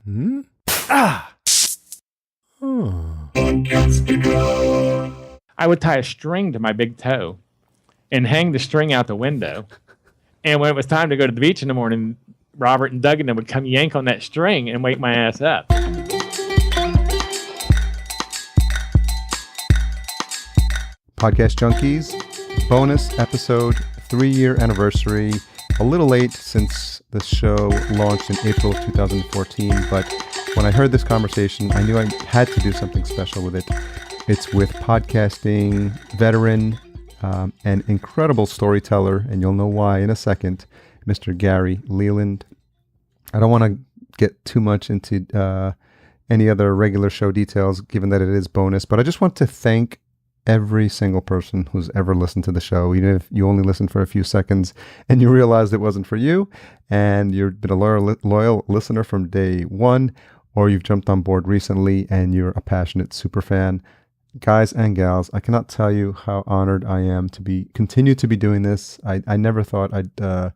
Hmm? Ah! I would tie a string to my big toe and hang the string out the window. And when it was time to go to the beach in the morning, Robert and Doug and them would come yank on that string and wake my ass up. Podcast Junkies, bonus episode, 3-year anniversary. A little late since the show launched in April of 2014, but when I heard this conversation, I knew I had to do something special with it. It's with podcasting veteran and incredible storyteller, and you'll know why in a second, Mr. Gary Leland. I don't want to get too much into any other regular show details, given that it is bonus, but I just want to thank every single person who's ever listened to the show, even if you only listened for a few seconds and you realized it wasn't for you, and you've been a loyal listener from day one, or you've jumped on board recently and you're a passionate super fan. Guys and gals, I cannot tell you how honored I am to continue to be doing this. I never thought I'd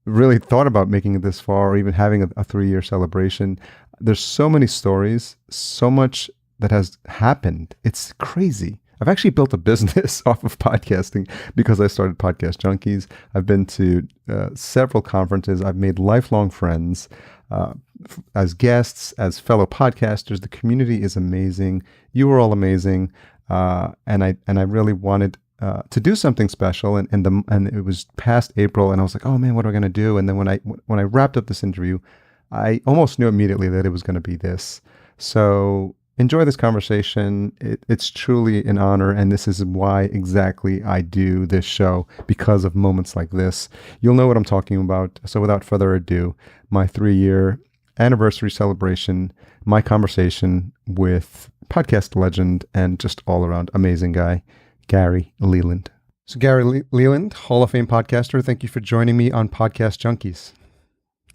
really thought about making it this far or even having a 3-year celebration. There's so many stories, so much that has happened. It's crazy. I've actually built a business off of podcasting because I started Podcast Junkies. I've been to several conferences. I've made lifelong friends as guests, as fellow podcasters. The community is amazing. You are all amazing, and I really wanted to do something special. And it was past April, and I was like, oh man, what am I going to do? And then when I wrapped up this interview, I almost knew immediately that it was going to be this. So enjoy this conversation. It's truly an honor, and this is why exactly I do this show, because of moments like this. You'll know what I'm talking about. So without further ado, my 3-year anniversary celebration, my conversation with podcast legend and just all around amazing guy, Gary Leland. So Gary Leland, Hall of Fame podcaster, thank you for joining me on Podcast Junkies.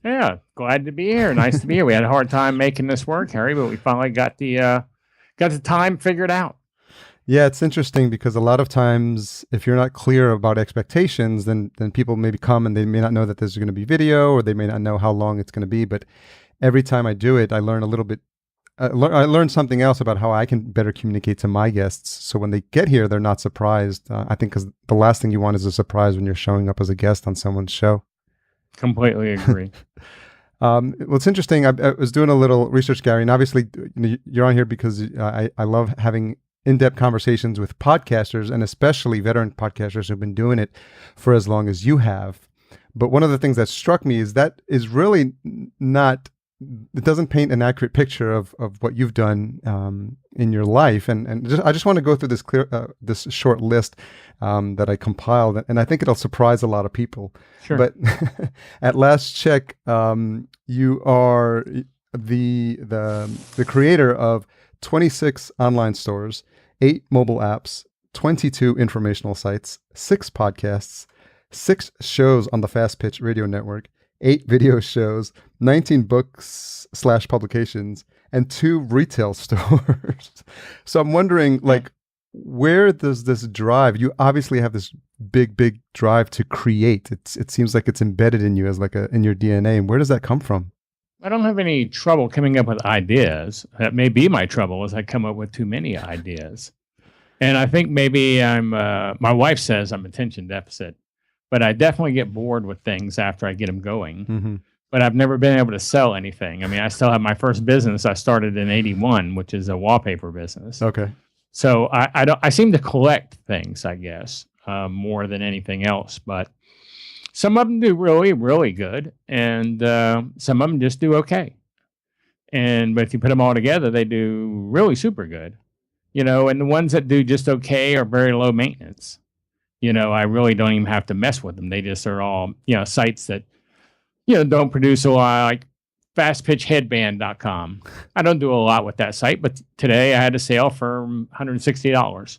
Yeah, glad to be here. Nice to be here. We had a hard time making this work, Harry, but we finally got the time figured out. Yeah, it's interesting because a lot of times, if you're not clear about expectations, then people maybe come and they may not know that there's going to be video, or they may not know how long it's going to be. But every time I do it, I learn a little bit. I learn something else about how I can better communicate to my guests. So when they get here, they're not surprised. I think because the last thing you want is a surprise when you're showing up as a guest on someone's show. Completely agree. Well, it's interesting. I was doing a little research, Gary, and obviously you're on here because I love having in-depth conversations with podcasters, and especially veteran podcasters who've been doing it for as long as you have. But one of the things that struck me is that is really not, it doesn't paint an accurate picture of what you've done in your life. And I just want to go through this short list that I compiled, and I think it'll surprise a lot of people. Sure. But at last check, you are the creator of 26 online stores, 8 mobile apps, 22 informational sites, 6 podcasts, 6 shows on the Fast Pitch Radio Network, 8 video shows, 19 books / publications, and 2 retail stores. So I'm wondering, where does this drive? You obviously have this big drive to create. It seems like it's embedded in you as in your DNA. And where does that come from? I don't have any trouble coming up with ideas. That may be my trouble, is I come up with too many ideas. And I think maybe my wife says I'm attention deficit, but I definitely get bored with things after I get them going. Mm-hmm. But I've never been able to sell anything. I mean, I still have my first business I started in 81, which is a wallpaper business. Okay. So I seem to collect things, I guess, more than anything else. But some of them do really, really good, and some of them just do okay. But if you put them all together, they do really super good. And the ones that do just okay are very low maintenance. I really don't even have to mess with them. They just are all, sites that, don't produce a lot, like fastpitchheadband.com. I don't do a lot with that site, but today I had a sale for $160.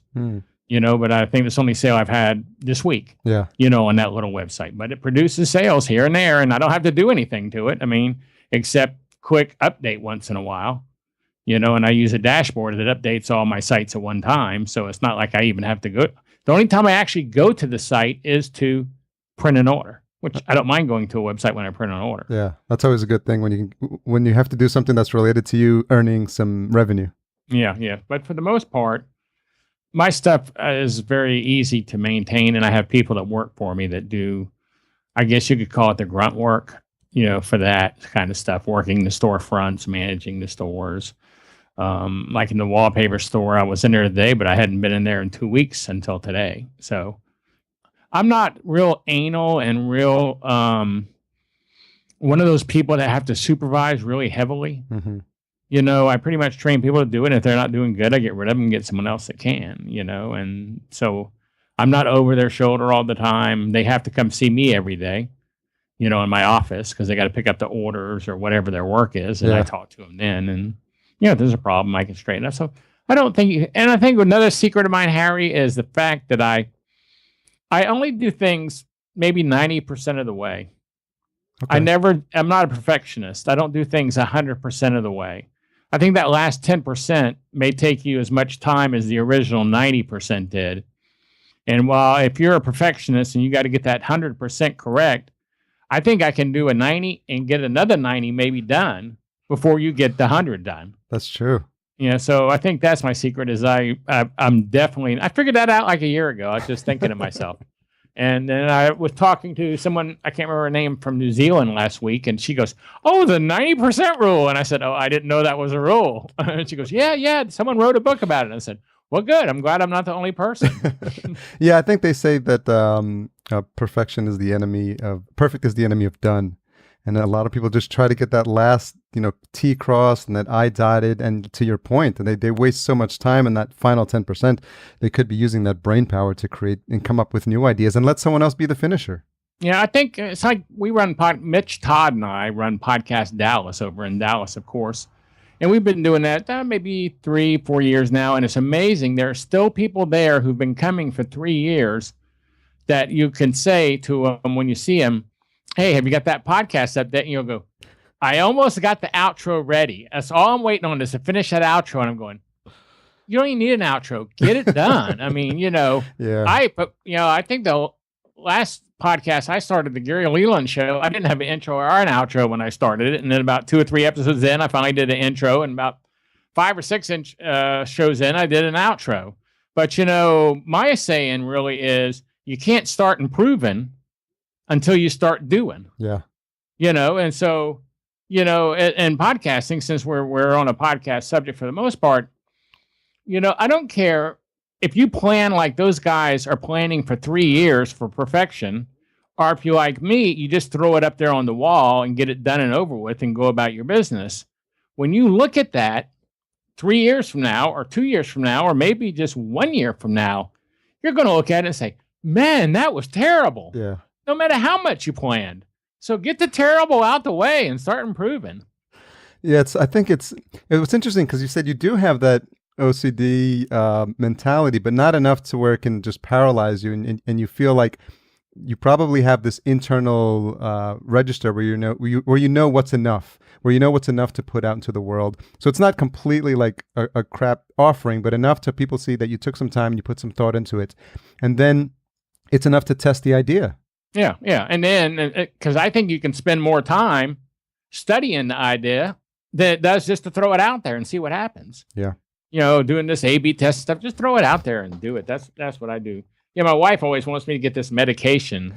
But I think it's the only sale I've had this week, on that little website. But it produces sales here and there, and I don't have to do anything to it. I mean, except quick update once in a while, and I use a dashboard that updates all my sites at one time. So it's not like I even have to go. The only time I actually go to the site is to print an order. which I don't mind going to a website when I print an order. Yeah, that's always a good thing when you have to do something that's related to you earning some revenue. Yeah. But for the most part, my stuff is very easy to maintain, and I have people that work for me that do, I guess you could call it the grunt work, for that kind of stuff, working the storefronts, managing the stores. Like in the wallpaper store, I was in there today, but I hadn't been in there in 2 weeks until today. So I'm not real anal and real one of those people that have to supervise really heavily. Mm-hmm. I pretty much train people to do it. If they're not doing good, I get rid of them and get someone else that can, and so I'm not over their shoulder all the time. They have to come see me every day, in my office, because they got to pick up the orders or whatever their work is. And I talk to them then. And, if there's a problem, I can straighten up. So I don't think, and I think another secret of mine, Harry, is the fact that I only do things maybe 90% of the way. Okay. I'm not a perfectionist. I don't do things 100% of the way. I think that last 10% may take you as much time as the original 90% did. And while if you're a perfectionist and you got to get that 100% correct, I think I can do a 90 and get another 90 maybe done before you get the 100 done. That's true. So I think that's my secret is I'm definitely, I figured that out like a year ago. I was just thinking to myself. And then I was talking to someone, I can't remember her name, from New Zealand last week, and she goes, "Oh, the 90% rule." And I said, "Oh, I didn't know that was a rule." And she goes, yeah, someone wrote a book about it. And I said, "Well, good. I'm glad I'm not the only person." Yeah, I think they say that perfect is the enemy of done. And a lot of people just try to get that last, T crossed and that I dotted. And to your point, and they waste so much time in that final 10%. They could be using that brain power to create and come up with new ideas and let someone else be the finisher. Yeah, I think it's like we Mitch Todd and I run Podcast Dallas over in Dallas, of course. And we've been doing that maybe 3-4 years now. And it's amazing. There are still people there who've been coming for 3 years that you can say to them when you see them, "Hey, have you got that podcast up there?" And you'll go, "I almost got the outro ready. That's all I'm waiting on is to finish that outro." And I'm going, "You don't even need an outro. Get it done." I mean, Yeah. I think the last podcast I started, the Gary Leland show, I didn't have an intro or an outro when I started it. And then about 2 or 3 episodes in, I finally did an intro. And about 5 or 6 shows in, I did an outro. But, my saying really is you can't start improving until you start doing. Yeah. And so, in podcasting, since we're on a podcast subject for the most part, I don't care if you plan like those guys are planning for 3 years for perfection, or if you like me, you just throw it up there on the wall and get it done and over with and go about your business. When you look at that 3 years from now, or 2 years from now, or maybe just 1 year from now, you're going to look at it and say, "Man, that was terrible." Yeah. No matter how much you planned. So get the terrible out the way and start improving. Yeah, it was interesting because you said you do have that OCD mentality, but not enough to where it can just paralyze you, and you feel like you probably have this internal register where you know what's enough, to put out into the world. So it's not completely like a crap offering, but enough to people see that you took some time, you put some thought into it, and then it's enough to test the idea. Yeah. And then, because I think you can spend more time studying the idea than it does just to throw it out there and see what happens. Yeah. Doing this A/B test stuff, just throw it out there and do it. That's what I do. My wife always wants me to get this medication.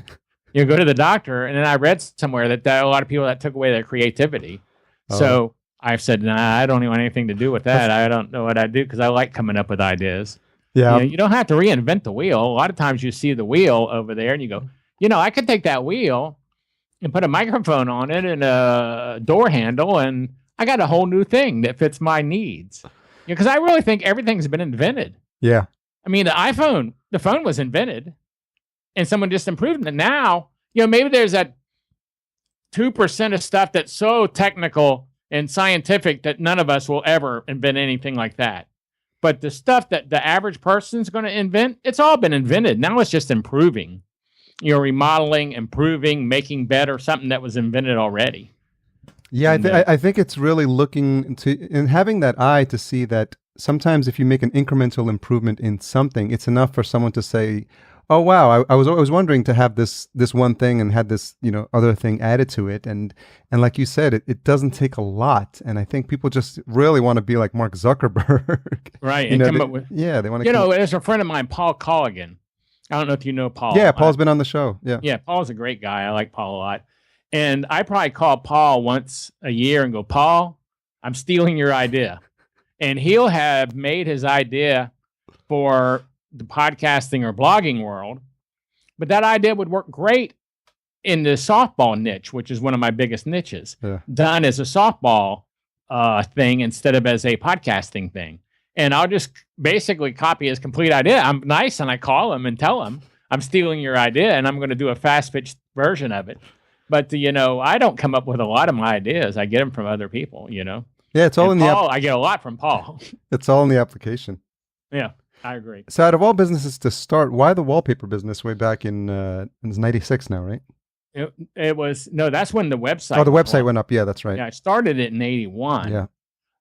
Go to the doctor, and then I read somewhere that a lot of people that took away their creativity. Oh. So I've said, "Nah, I don't want anything to do with that. I don't know what I do because I like coming up with ideas." Yeah. You don't have to reinvent the wheel. A lot of times you see the wheel over there and you go, I could take that wheel and put a microphone on it and a door handle, and I got a whole new thing that fits my needs. Because I really think everything's been invented. Yeah. I mean, the phone was invented, and someone just improved it. Now, maybe there's that 2% of stuff that's so technical and scientific that none of us will ever invent anything like that. But the stuff that the average person's going to invent, it's all been invented. Now it's just improving. Remodeling, improving, making better something that was invented already. Yeah, I think it's really looking to and having that eye to see that sometimes if you make an incremental improvement in something, it's enough for someone to say, Oh wow! I was wondering to have this one thing and had this other thing added to it, and like you said, it doesn't take a lot, and I think people just really want to be like Mark Zuckerberg, right? And come up with they want to. There's a friend of mine, Paul Colligan. I don't know if you know Paul. Yeah, Paul's been on the show. Yeah, Paul's a great guy. I like Paul a lot, and I probably call Paul once a year and go, Paul, I'm stealing your idea, and he'll have made his idea for the podcasting or blogging world, but that idea would work great in the softball niche, which is one of my biggest niches, done as a softball thing instead of as a podcasting thing. And I'll just basically copy his complete idea. I'm nice, and I call him and tell him I'm stealing your idea and I'm going to do a fast pitch version of it. But I don't come up with a lot of my ideas. I get them from other people. Yeah, it's all in Paul, I get a lot from Paul. It's all in the application. Yeah. I agree. So out of all businesses to start, why the wallpaper business way back in it's 96 now, right? It was, no, that's when the website. Oh, the website went up. Yeah, that's right. Yeah, I started it in 81. Yeah.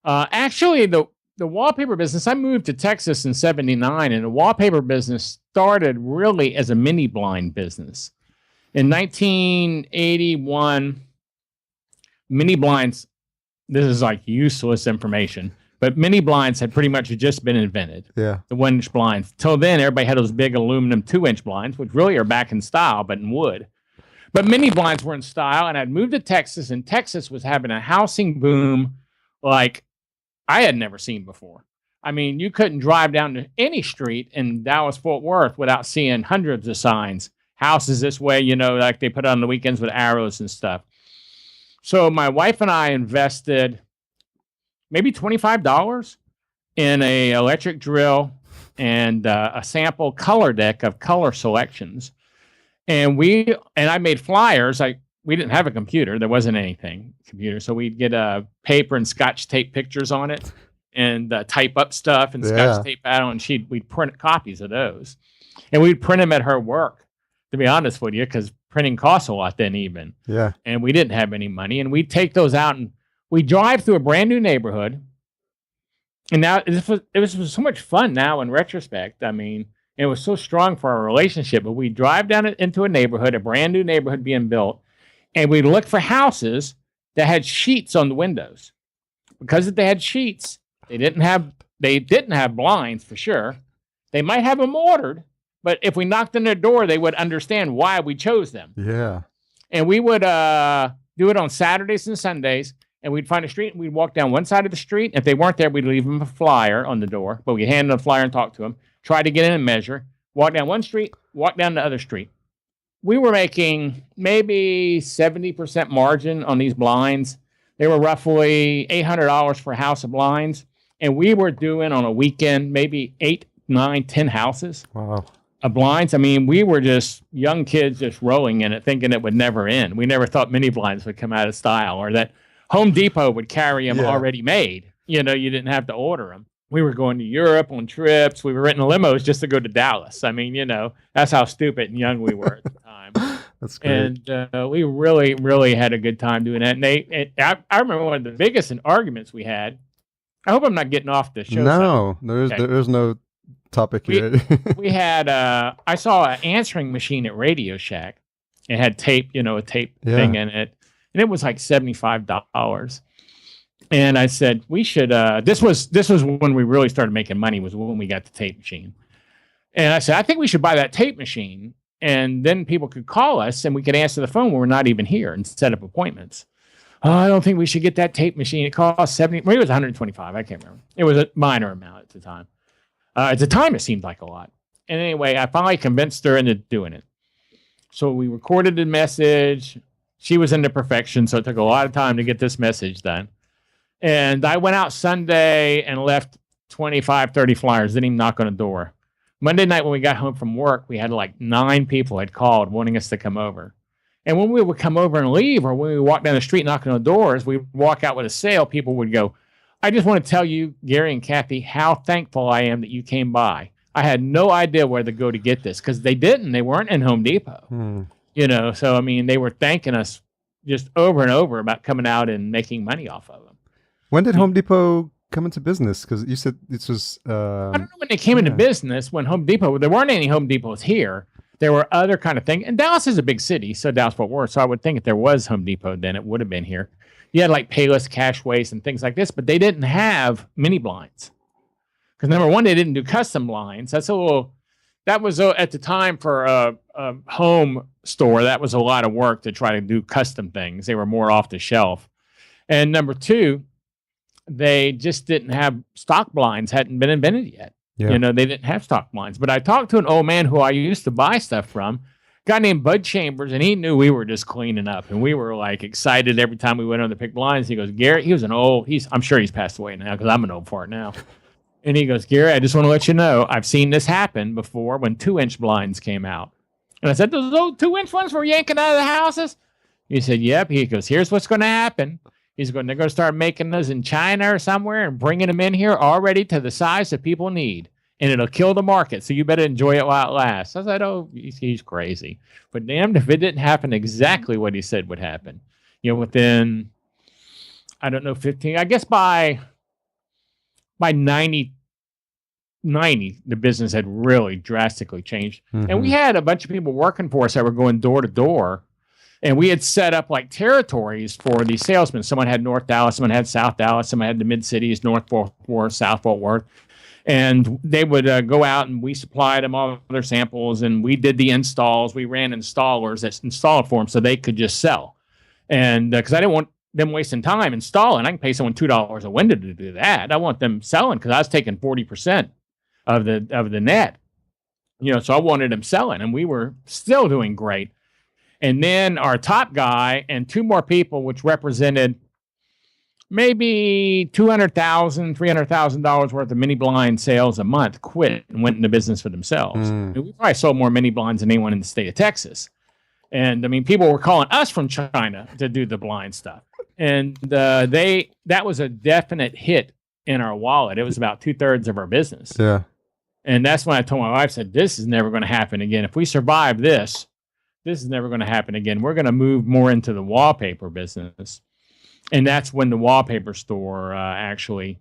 Actually, the wallpaper business, I moved to Texas in 79, and the wallpaper business started really as a mini blind business. In 1981, mini blinds, this is like useless information, but mini blinds had pretty much just been invented. Yeah. The 1-inch blinds. Till then, everybody had those big aluminum 2-inch blinds, which really are back in style, but in wood. But mini blinds were in style, and I'd moved to Texas, and Texas was having a housing boom like I had never seen before. I mean, you couldn't drive down to any street in Dallas-Fort Worth without seeing hundreds of signs. Houses this way, like they put on the weekends with arrows and stuff. So my wife and I invested maybe $25 in a electric drill and a sample color deck of color selections. And I made flyers. We didn't have a computer. There wasn't anything computer. So we'd get a paper and Scotch tape pictures on it and type up stuff and Scotch tape out on. We'd print copies of those. And we'd print them at her work, to be honest with you, because printing costs a lot then even. Yeah. And we didn't have any money. And we'd take those out and we drive through a brand new neighborhood, and now it was so much fun now in retrospect. I mean, it was so strong for our relationship, but we drive down into a neighborhood, a brand new neighborhood being built, and we look for houses that had sheets on the windows. Because if they had sheets, they didn't have blinds for sure. They might have them ordered, but if we knocked on their door, they would understand why we chose them. Yeah. And we would do it on Saturdays and Sundays. And we'd find a street, and we'd walk down one side of the street. If they weren't there, we'd leave them a flyer on the door. But we'd hand them a flyer and talk to them, try to get in and measure, walk down one street, walk down the other street. We were making maybe 70% margin on these blinds. They were roughly $800 for a house of blinds. And we were doing on a weekend maybe 8, 9, 10 houses. Wow. Of blinds. I mean, we were just young kids just rolling in it, thinking it would never end. We never thought mini blinds would come out of style, or that Home Depot would carry them already made. You didn't have to order them. We were going to Europe on trips. We were renting limos just to go to Dallas. I mean, that's how stupid and young we were at the time. That's great. And we really, really had a good time doing that. And I remember one of the biggest arguments we had. I hope I'm not getting off the show. No, there's no topic here. We had, I saw an answering machine at Radio Shack. It had tape, a tape thing in it. And it was like $75. And I said, we should, this was when we really started making money, was when we got the tape machine. And I said, I think we should buy that tape machine. And then people could call us and we could answer the phone when we're not even here and set up appointments. Oh, I don't think we should get that tape machine. It cost maybe it was 125. I can't remember. It was a minor amount at the time. At the time, it seemed like a lot. And anyway, I finally convinced her into doing it. So we recorded the message. She was into perfection, so it took a lot of time to get this message done. And I went out Sunday and left 25, 30 flyers, didn't even knock on a door. Monday night when we got home from work, we had like 9 people had called wanting us to come over. And when we would come over and leave, or when we walk down the street knocking on doors, we walk out with a sale, people would go, I just want to tell you, Gary and Kathy, how thankful I am that you came by. I had no idea where to go to get this, because they weren't in Home Depot. So I mean, they were thanking us just over and over about coming out and making money off of them. When did Home Depot come into business? Because you said this was... I don't know when they came into business, when Home Depot... There weren't any Home Depots here. there were other kind of things. And Dallas is a big city, so Dallas-Fort Worth. So I would think if there was Home Depot, then it would have been here. You had like Payless, Cashways, and things like this, but they didn't have mini blinds. Because number one, they didn't do custom blinds. That was at the time for a home store, that was a lot of work to try to do custom things. They were more off the shelf. And number two, they just didn't have stock blinds, hadn't been invented yet. Yeah. They didn't have stock blinds. But I talked to an old man who I used to buy stuff from, a guy named Bud Chambers, and he knew we were just cleaning up. And we were like excited every time we went on to pick blinds. He goes, Gary, I'm sure he's passed away now because I'm an old fart now. And he goes, Gary, I just want to let you know, I've seen this happen before when 2-inch blinds came out. And I said, those old 2-inch ones were yanking out of the houses? He said, yep. He goes, here's what's going to happen. They're going to start making those in China or somewhere and bringing them in here already to the size that people need. And it'll kill the market. So you better enjoy it while it lasts. I said, oh, he's crazy. But damned if it didn't happen exactly what he said would happen. Within, I don't know, 15, I guess by 90, the business had really drastically changed. Mm-hmm. And we had a bunch of people working for us that were going door to door. And we had set up like territories for these salesmen. Someone had North Dallas, someone had South Dallas, someone had the mid-cities, North Fort Worth, South Fort Worth. And they would go out and we supplied them all their samples and we did the installs. We ran installers that installed for them so they could just sell. And because I didn't want them wasting time installing. I can pay someone $2 a window to do that. I want them selling because I was taking 40% of the net. So I wanted them selling and we were still doing great. And then our top guy and two more people, which represented maybe $200,000, $300,000 worth of mini blind sales a month, quit and went into business for themselves. And we probably sold more mini blinds than anyone in the state of Texas. And I mean, people were calling us from China to do the blind stuff. And that was a definite hit in our wallet. It was about 2/3 of our business. Yeah. And that's when I told my wife, said, this is never going to happen again. If we survive this is never going to happen again. We're going to move more into the wallpaper business. And that's when the wallpaper store actually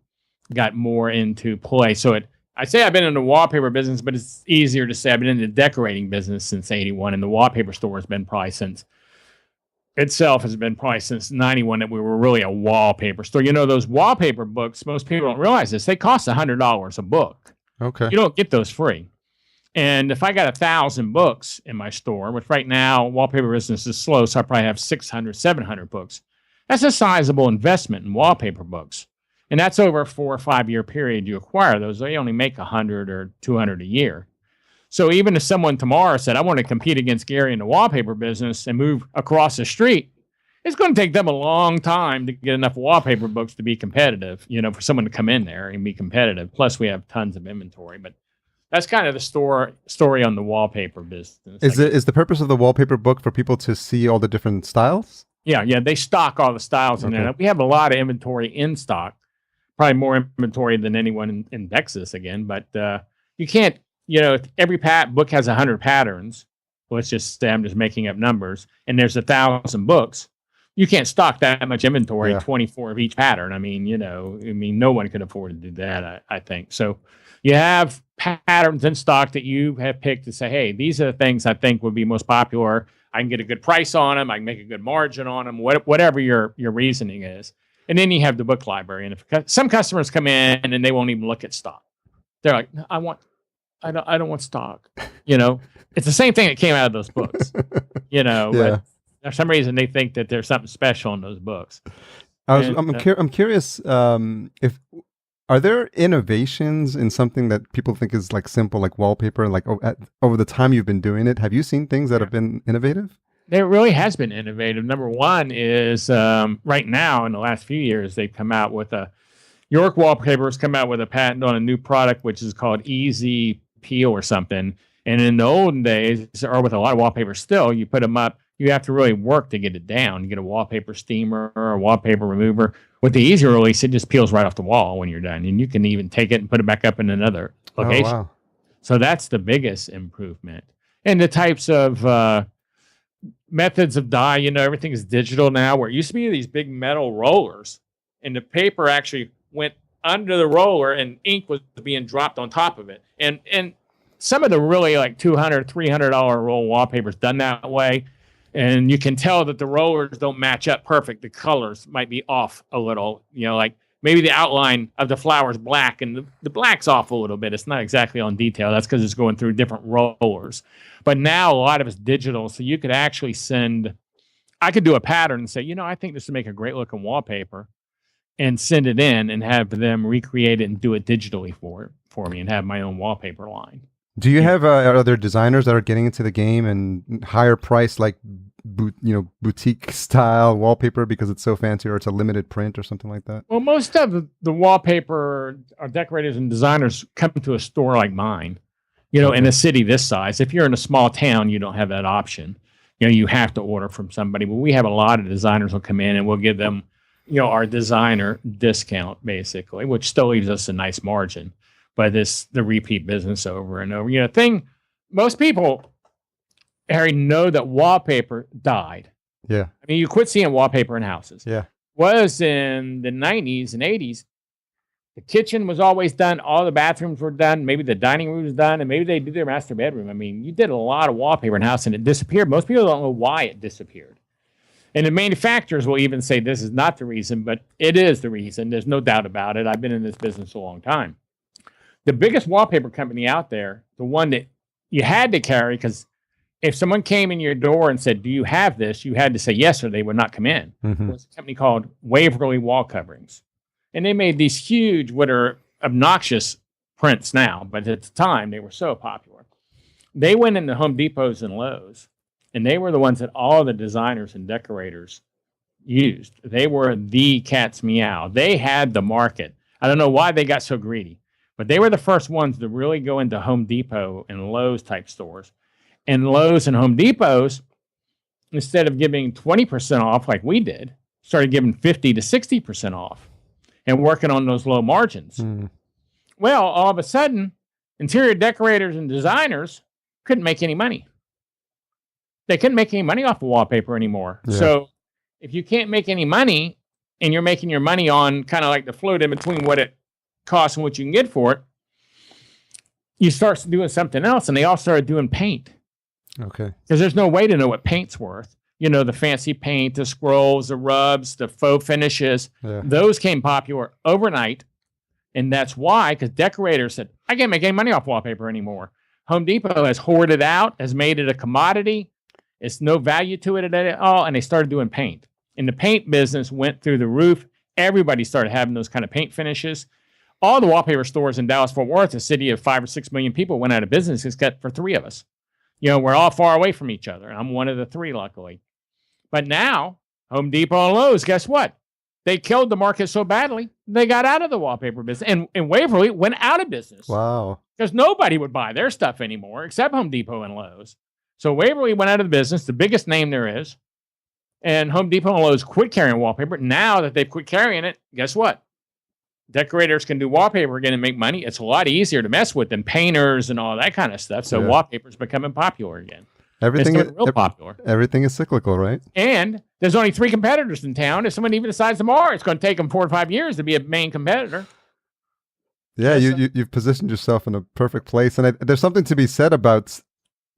got more into play. So I say I've been in the wallpaper business, but it's easier to say I've been in the decorating business since 81. And the wallpaper store has been probably since 91 that we were really a wallpaper store. Those wallpaper books, most people don't realize this, they cost $100 a book. Okay. You don't get those free. And if I got 1,000 books in my store, which right now wallpaper business is slow, so I probably have 600, 700 books. That's a sizable investment in wallpaper books. And that's over a 4 or 5 year period you acquire those. They only make 100 or 200 a year. So even if someone tomorrow said, I want to compete against Gary in the wallpaper business and move across the street, it's going to take them a long time to get enough wallpaper books to be competitive, for someone to come in there and be competitive. Plus, we have tons of inventory. But that's kind of the story on the wallpaper business. Is the purpose of the wallpaper book for people to see all the different styles? Yeah. They stock all the styles in there. We have a lot of inventory in stock, probably more inventory than anyone in Texas again. But you can't, every book has 100 patterns. Let's just say I'm just making up numbers. And there's 1,000 books. You can't stock that much inventory, 24 of each pattern. I mean, no one could afford to do that, I think. So you have patterns in stock that you have picked to say, hey, these are the things I think would be most popular. I can get a good price on them. I can make a good margin on them, whatever your reasoning is. And then you have the book library. And if some customers come in and they won't even look at stock. They're like, I don't want stock. It's the same thing that came out of those books, but for some reason they think that there's something special in those books. I'm curious if are there innovations in something that people think is like simple, like wallpaper, and like over the time you've been doing it, have you seen things that have been innovative? There really has been innovative. Number one is right now in the last few years, they've come out with York Wallpaper has come out with a patent on a new product, which is called Easy Peel or something. And in the olden days, or with a lot of wallpaper still, you put them up, you have to really work to get it down. You get a wallpaper steamer or a wallpaper remover. With the easy release, it just peels right off the wall when you're done. And you can even take it and put it back up in another location. Oh, wow. So that's the biggest improvement. And the types of methods of dye, everything is digital now, where it used to be these big metal rollers. And the paper actually went under the roller and ink was being dropped on top of it. And some of the really like $200, $300 roll wallpaper is done that way. And you can tell that the rollers don't match up perfect. The colors might be off a little, like maybe the outline of the flower is black and the black's off a little bit. It's not exactly on detail. That's because it's going through different rollers. But now a lot of it's digital. So you could actually I could do a pattern and say, I think this would make a great looking wallpaper, and send it in and have them recreate it and do it digitally for me and have my own wallpaper line. Do you have other designers that are getting into the game and higher price, like boutique style wallpaper because it's so fancy, or it's a limited print or something like that? Well, most of the wallpaper decorators and designers come to a store like mine, in a city this size. If you're in a small town, you don't have that option. You have to order from somebody. But we have a lot of designers who come in and we'll give them, our designer discount basically, which still leaves us a nice margin. But it's the repeat business over and over. Most people, Harry, know that wallpaper died. Yeah. I mean, you quit seeing wallpaper in houses. Yeah. Was in the 90s and 80s, the kitchen was always done. All the bathrooms were done. Maybe the dining room was done. And maybe they did their master bedroom. I mean, you did a lot of wallpaper in house and it disappeared. Most people don't know why it disappeared. And the manufacturers will even say this is not the reason, but it is the reason. There's no doubt about it. I've been in this business a long time. The biggest wallpaper company out there, the one that you had to carry, because if someone came in your door and said, do you have this? You had to say yes, or they would not come in. Mm-hmm. It was a company called Waverly Wall Coverings. And they made these huge, what are obnoxious prints now, but at the time they were so popular. They went into Home Depots and Lowe's, and they were the ones that all the designers and decorators used. They were the cat's meow. They had the market. I don't know why they got so greedy. But they were the first ones to really go into Home Depot and Lowe's type stores. And Lowe's and Home Depots, instead of giving 20% off like we did, started giving 50 to 60% off and working on those low margins. Mm. Well, all of a sudden, interior decorators and designers couldn't make any money. They couldn't make any money off of wallpaper anymore. Yeah. So if you can't make any money and you're making your money on kind of like the float in between what it cost and what you can get for it, you start doing something else. And they all started doing paint. Okay. Because there's no way to know what paint's worth. The fancy paint, the scrolls, the rubs, the faux finishes. Yeah. Those came popular overnight. And that's why, because decorators said, I can't make any money off wallpaper anymore. Home Depot has hoarded out, has made it a commodity. It's no value to it at all. And they started doing paint. And the paint business went through the roof. Everybody started having those kind of paint finishes. All the wallpaper stores in Dallas-Fort Worth, a city of 5 or 6 million people, went out of business except for 3 of us. We're all far away from each other. I'm one of the 3, luckily. But now, Home Depot and Lowe's, guess what? They killed the market so badly, they got out of the wallpaper business. And Waverly went out of business. Wow. Because nobody would buy their stuff anymore except Home Depot and Lowe's. So Waverly went out of the business, the biggest name there is. And Home Depot and Lowe's quit carrying wallpaper. Now that they've quit carrying it, guess what? Decorators can do wallpaper again and make money. It's a lot easier to mess with than painters and all that kind of stuff. So wallpaper's becoming popular again. Everything is real popular. Everything is cyclical, right? And there's only 3 competitors in town. If someone even decides tomorrow, it's going to take them 4 or 5 years to be a main competitor. Yeah, you've positioned yourself in a perfect place, and there's something to be said about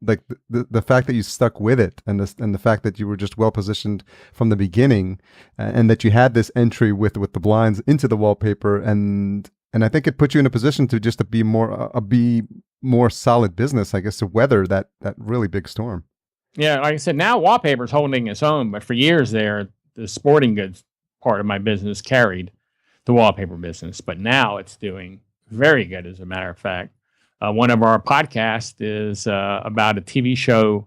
like the fact that you stuck with it, and the fact that you were just well positioned from the beginning, and that you had this entry with the blinds into the wallpaper, and I think it put you in a position to just to be more solid business, I guess, to weather that really big storm. Yeah, like I said, now wallpaper's holding its own, but for years there, the sporting goods part of my business carried the wallpaper business, but now it's doing very good, as a matter of fact. One of our podcasts is about a TV show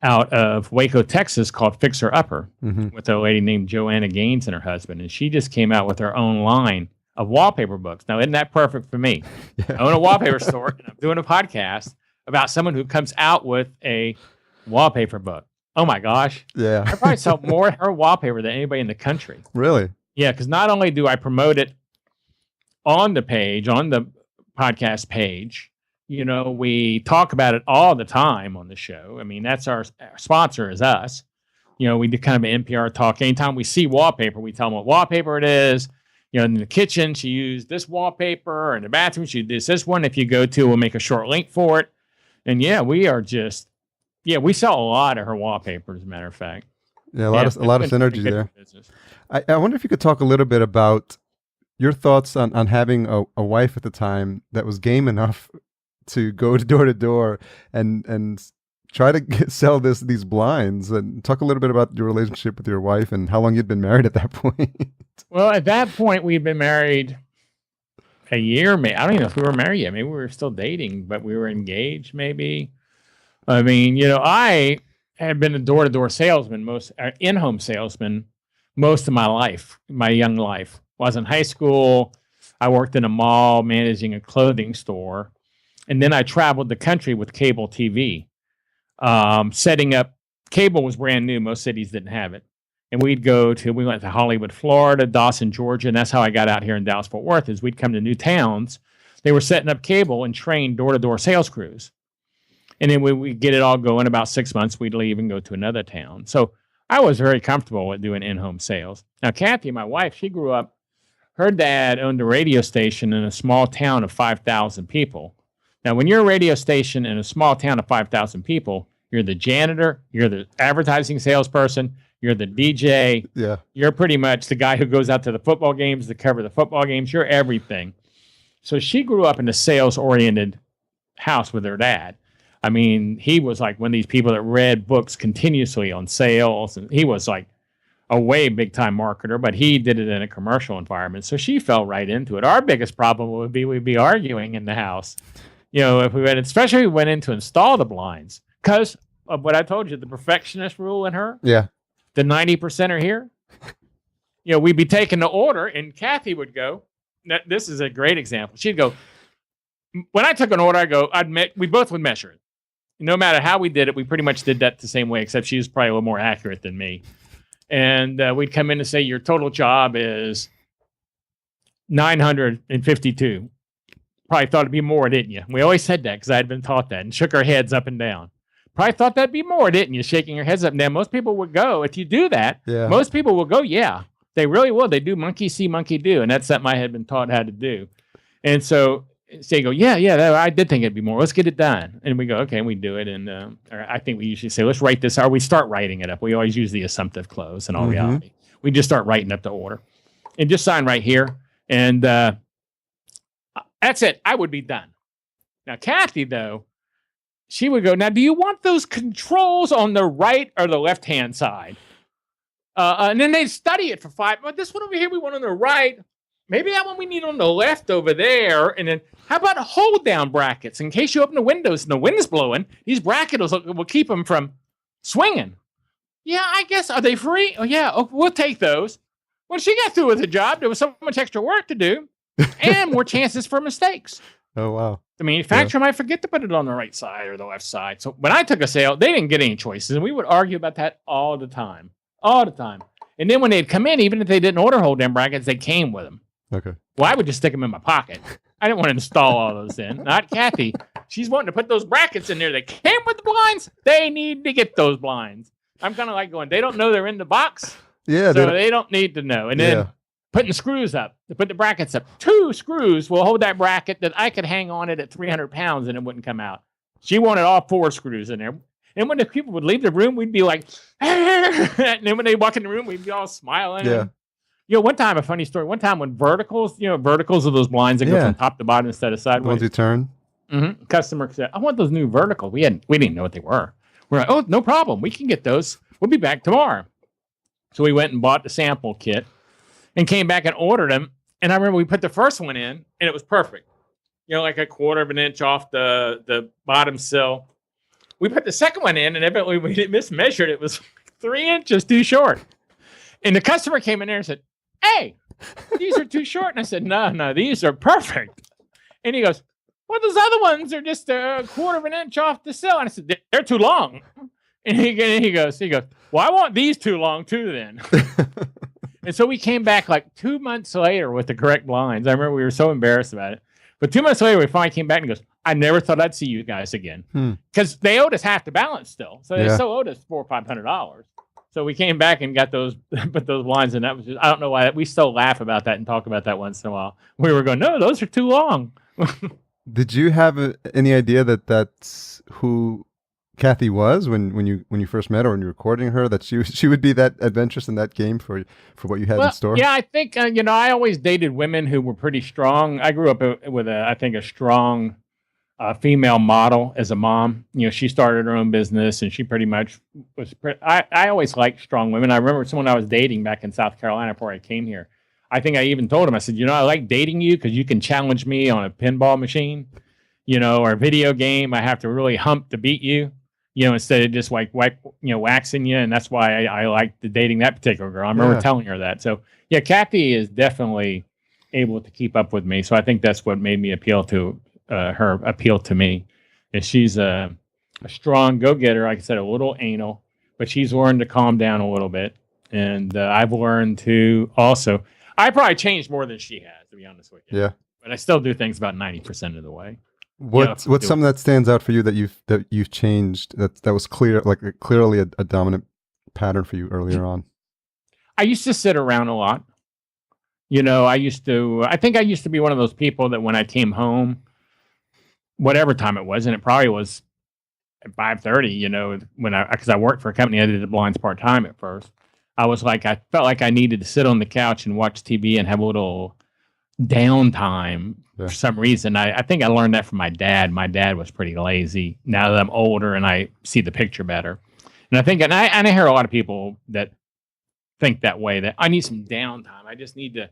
out of Waco, Texas called Fixer Upper, with a lady named Joanna Gaines and her husband. And she just came out with her own line of wallpaper books. Now, isn't that perfect for me? Yeah. I own a wallpaper store, and I'm doing a podcast about someone who comes out with a wallpaper book. Oh, my gosh. Yeah. I probably sell more her wallpaper than anybody in the country. Really? Yeah, because not only do I promote it on the page, on the podcast page, we talk about it all the time on the show. I mean, that's our sponsor is us. We do kind of an NPR talk. Anytime we see wallpaper, we tell them what wallpaper it is. In the kitchen, she used this wallpaper. In the bathroom, she used this one. If you go to, we'll make a short link for it. And yeah, we sell a lot of her wallpaper, as a matter of fact. Yeah, a lot of synergy there. I wonder if you could talk a little bit about your thoughts on having a wife at the time that was game enough to go door to door and try to sell these blinds, and talk a little bit about your relationship with your wife and how long you'd been married at that point. Well, at that point, we'd been married a year. Maybe, I don't even know if we were married yet. Maybe we were still dating, but we were engaged. Maybe. I mean, I had been a door-to-door salesman, in-home salesman, most of my life, my young life. I was in high school. I worked in a mall managing a clothing store. And then I traveled the country with cable TV, setting up. Cable was brand new. Most cities didn't have it. And we went to Hollywood, Florida, Dawson, Georgia. And that's how I got out here in Dallas-Fort Worth, is we'd come to new towns. They were setting up cable and trained door-to-door sales crews. And then we'd get it all going. About 6 months, we'd leave and go to another town. So I was very comfortable with doing in-home sales. Now, Kathy, my wife, she grew up, her dad owned a radio station in a small town of 5,000 people. Now, when you're a radio station in a small town of 5,000 people, you're the janitor, you're the advertising salesperson, you're the DJ. Yeah. You're pretty much the guy who goes out to the football games to cover the football games. You're everything. So she grew up in a sales-oriented house with her dad. I mean, he was like one of these people that read books continuously on sales, and he was like a way big-time marketer, but he did it in a commercial environment. So she fell right into it. Our biggest problem would be we'd be arguing in the house. If we went, especially if we went in to install the blinds, because of what I told you, the perfectionist rule in her. Yeah. The 90% are here. We'd be taking the order, and Kathy would go. This is a great example. She'd go, when I took an order, we both would measure it. No matter how we did it, we pretty much did that the same way, except she was probably a little more accurate than me. And we'd come in and say, your total job is 952. Probably thought it'd be more, didn't you? We always said that because I had been taught that, and shook our heads up and down. Probably thought that'd be more, didn't you? Shaking your heads up and down. Most people would go, if you do that, most people will go, yeah. They really will. They do monkey see, monkey do. And that's something I had been taught how to do. And so they go, yeah, I did think it'd be more. Let's get it done. And we go, okay, and we do it. And I think we usually say, let's write this out. We start writing it up. We always use the assumptive close in all reality. We just start writing up the order. And just sign right here. And that's it. I would be done. Now, Kathy, though, she would go, now, do you want those controls on the right or the left-hand side? And then they'd study it for 5 minutes. This one over here we want on the right. Maybe that one we need on the left over there. And then how about hold-down brackets? In case you open the windows and the wind's blowing, these brackets will keep them from swinging. Yeah, I guess. Are they free? Oh, yeah. We'll take those. When she got through with the job, there was so much extra work to do and more chances for mistakes. Oh, wow. The manufacturer might forget to put it on the right side or the left side. So when I took a sale, they didn't get any choices. And we would argue about that all the time. All the time. And then when they'd come in, even if they didn't order hold-down brackets, they came with them. Okay. Well, I would just stick them in my pocket. I didn't want to install all those in. Not Kathy. She's wanting to put those brackets in there. They came with the blinds. They need to get those blinds. I'm kind of like going, they don't know they're in the box. Yeah. So they don't need to know. And then putting screws up to put the brackets up. 2 screws will hold that bracket that I could hang on it at 300 pounds and it wouldn't come out. She wanted all 4 screws in there. And when the people would leave the room, we'd be like, and then when they walk in the room, we'd be all smiling. Yeah. And, one time, a funny story. One time when verticals are those blinds that go from top to bottom instead of sideways. Once you turn. Mm-hmm. Customer said, I want those new verticals. We didn't know what they were. We're like, oh, no problem. We can get those. We'll be back tomorrow. So we went and bought the sample kit and came back and ordered them. And I remember we put the first one in, and it was perfect. Like a 1/4 of an inch off the bottom sill. We put the second one in, and evidently we mismeasured. It was 3 inches too short. And the customer came in there and said, hey, these are too short. And I said, no, these are perfect. And he goes, well, those other ones are just a 1/4 of an inch off the sill. And I said, they're too long. And he goes, well, I want these too long too then. And so we came back like 2 months later with the correct blinds. I remember we were so embarrassed about it. But 2 months later, we finally came back and goes, I never thought I'd see you guys again. Because they owed us half the balance still. So they still owed us $400 or $500. So we came back and got those, put those blinds in. That was just, I don't know why. We still laugh about that and talk about that once in a while. We were going, no, those are too long. Did you have any idea that that's who Kathy was when you first met her, when you were courting her, that she would be that adventurous in that game for what you had in Well, store? yeah, I think I always dated women who were pretty strong. I grew up with I think a strong female model as a mom. She started her own business, and she pretty much was. I always liked strong women. I remember someone I was dating back in South Carolina before I came here. I think I even told him, I said, I like dating you because you can challenge me on a pinball machine, or a video game. I have to really hump to beat you, instead of just like waxing you. And that's why I liked dating that particular girl. I remember telling her that. So yeah, Kathy is definitely able to keep up with me. So I think that's what made me appeal to me. Is she's a strong go-getter, like I said, a little anal, but she's learned to calm down a little bit. And I've learned to also, I probably changed more than she has, to be honest with you. Yeah. But I still do things about 90% of the way. What's something that stands out for you that you've changed that was clear, like clearly a dominant pattern for you earlier on? I used to sit around a lot. I think I used to be one of those people that when I came home, whatever time it was, and it probably was at 5:30, because I worked for a company, I did the blinds part-time at first. I felt like I needed to sit on the couch and watch TV and have a little downtime for some reason. I think I learned that from my dad. My dad was pretty lazy. Now that I'm older and I see the picture better. And I think, and I hear a lot of people that think that way, that I need some downtime. I just need to,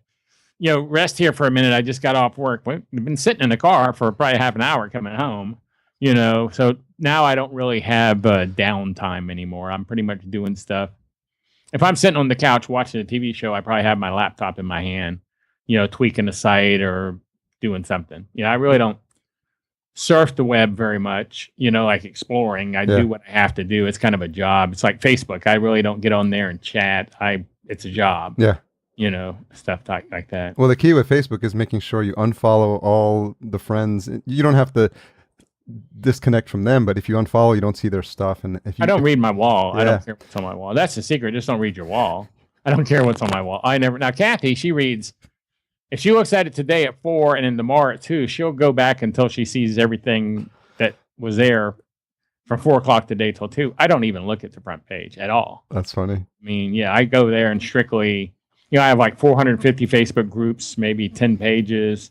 rest here for a minute. I just got off work. We've been sitting in the car for probably half an hour coming home, so now I don't really have downtime anymore. I'm pretty much doing stuff. If I'm sitting on the couch watching a TV show, I probably have my laptop in my hand, tweaking the site or doing something. I really don't surf the web very much, like exploring. I do what I have to do. It's kind of a job. It's like Facebook. I really don't get on there and chat. It's a job. Yeah. Stuff like that. Well, the key with Facebook is making sure you unfollow all the friends. You don't have to disconnect from them, but if you unfollow, you don't see their stuff. And if you, I don't read my wall. I don't care what's on my wall. That's the secret. Just don't read your wall. I don't care what's on my wall. Now Kathy, she reads. If she looks at it today at 4 and then tomorrow at 2, she'll go back until she sees everything that was there from 4 o'clock today till 2. I don't even look at the front page at all. That's funny. I mean, I go there and strictly, I have like 450 Facebook groups, maybe 10 pages,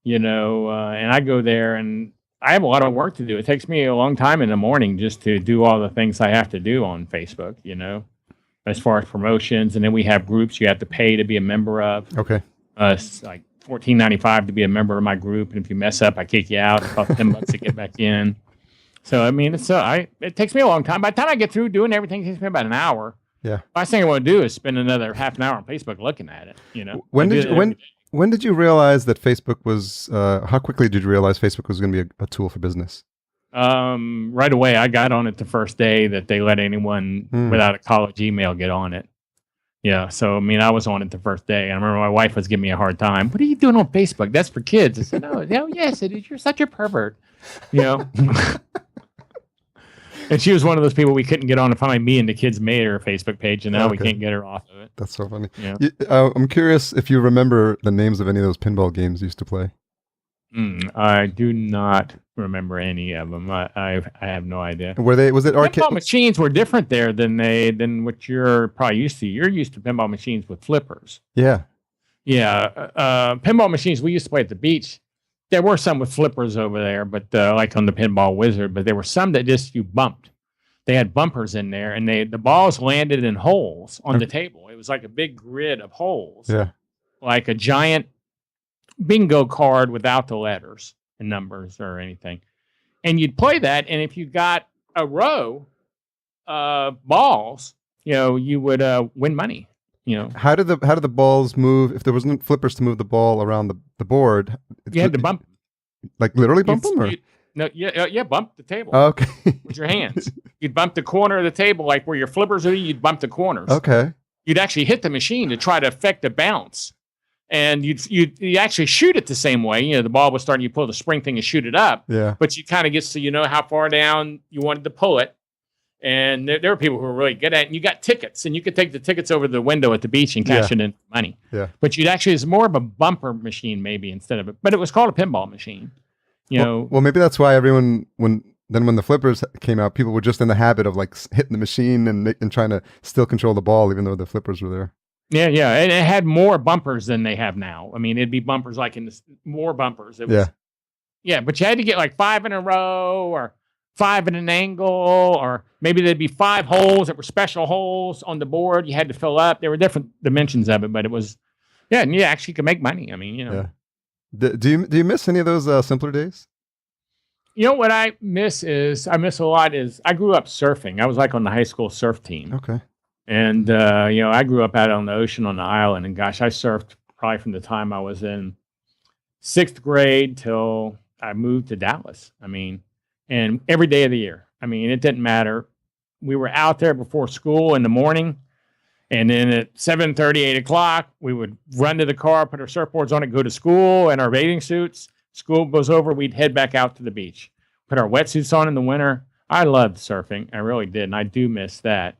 and I go there and I have a lot of work to do. It takes me a long time in the morning just to do all the things I have to do on Facebook, as far as promotions. And then we have groups you have to pay to be a member of. Okay. It's like $14.95 to be a member of my group, and if you mess up, I kick you out. It costs $10 to get back in. So I mean, it takes me a long time. By the time I get through doing everything, it takes me about an hour. Yeah. Last thing I want to do is spend another half an hour on Facebook looking at it. When did you realize that Facebook was? How quickly did you realize Facebook was going to be a tool for business? Right away. I got on it the first day that they let anyone without a college email get on it. Yeah, so I mean, I was on it the first day. I remember my wife was giving me a hard time. What are you doing on Facebook? That's for kids. I said, no, yes, it is. You're such a pervert, And she was one of those people we couldn't get on. Finally, me and the kids made her a Facebook page, and now we can't get her off of it. That's so funny. Yeah. I'm curious if you remember the names of any of those pinball games you used to play. I do not remember any of them. I have no idea. Was it arcade? Pinball machines were different there than what you're probably used to. You're used to pinball machines with flippers. Yeah. Yeah. Pinball machines we used to play at the beach. There were some with flippers over there, but like on the Pinball Wizard, but there were some that just you bumped. They had bumpers in there, and the balls landed in holes on the table. It was like a big grid of holes. Yeah. Like a giant bingo card without the letters and numbers or anything. And you'd play that, and if you got a row of balls, you would win money. How did the balls move? If there wasn't flippers to move the ball around the board, you had to bump, like literally bump them, or bump the table. Oh, okay, with your hands. You'd bump the corner of the table, like where your flippers are. You'd bump the corners. Okay. You'd actually hit the machine to try to affect the bounce. And you actually shoot it the same way. The ball was starting, you pull the spring thing and shoot it up. Yeah. But you kind of get so how far down you wanted to pull it. And there were people who were really good at it. And you got tickets. And you could take the tickets over the window at the beach and cash it in money. Yeah. But it's more of a bumper machine maybe instead of it. But it was called a pinball machine. Well, maybe that's why everyone when the flippers came out, people were just in the habit of like hitting the machine and trying to still control the ball, even though the flippers were there. Yeah. And it had more bumpers than they have now. I mean, it'd be bumpers like more bumpers. It was, yeah, but you had to get like 5 in a row or 5 at an angle, or maybe there'd be 5 holes that were special holes on the board you had to fill up. There were different dimensions of it, but it was, and you actually could make money. I mean, Yeah. Do you miss any of those simpler days? What I miss a lot is I grew up surfing. I was like on the high school surf team. Okay. And, I grew up out on the ocean on the island. And gosh, I surfed probably from the time I was in 6th grade till I moved to Dallas. I mean, and every day of the year. I mean, it didn't matter. We were out there before school in the morning. And then at 7:30, 8 o'clock, we would run to the car, put our surfboards on it, go to school in our bathing suits. School goes over, we'd head back out to the beach, put our wetsuits on in the winter. I loved surfing. I really did. And I do miss that.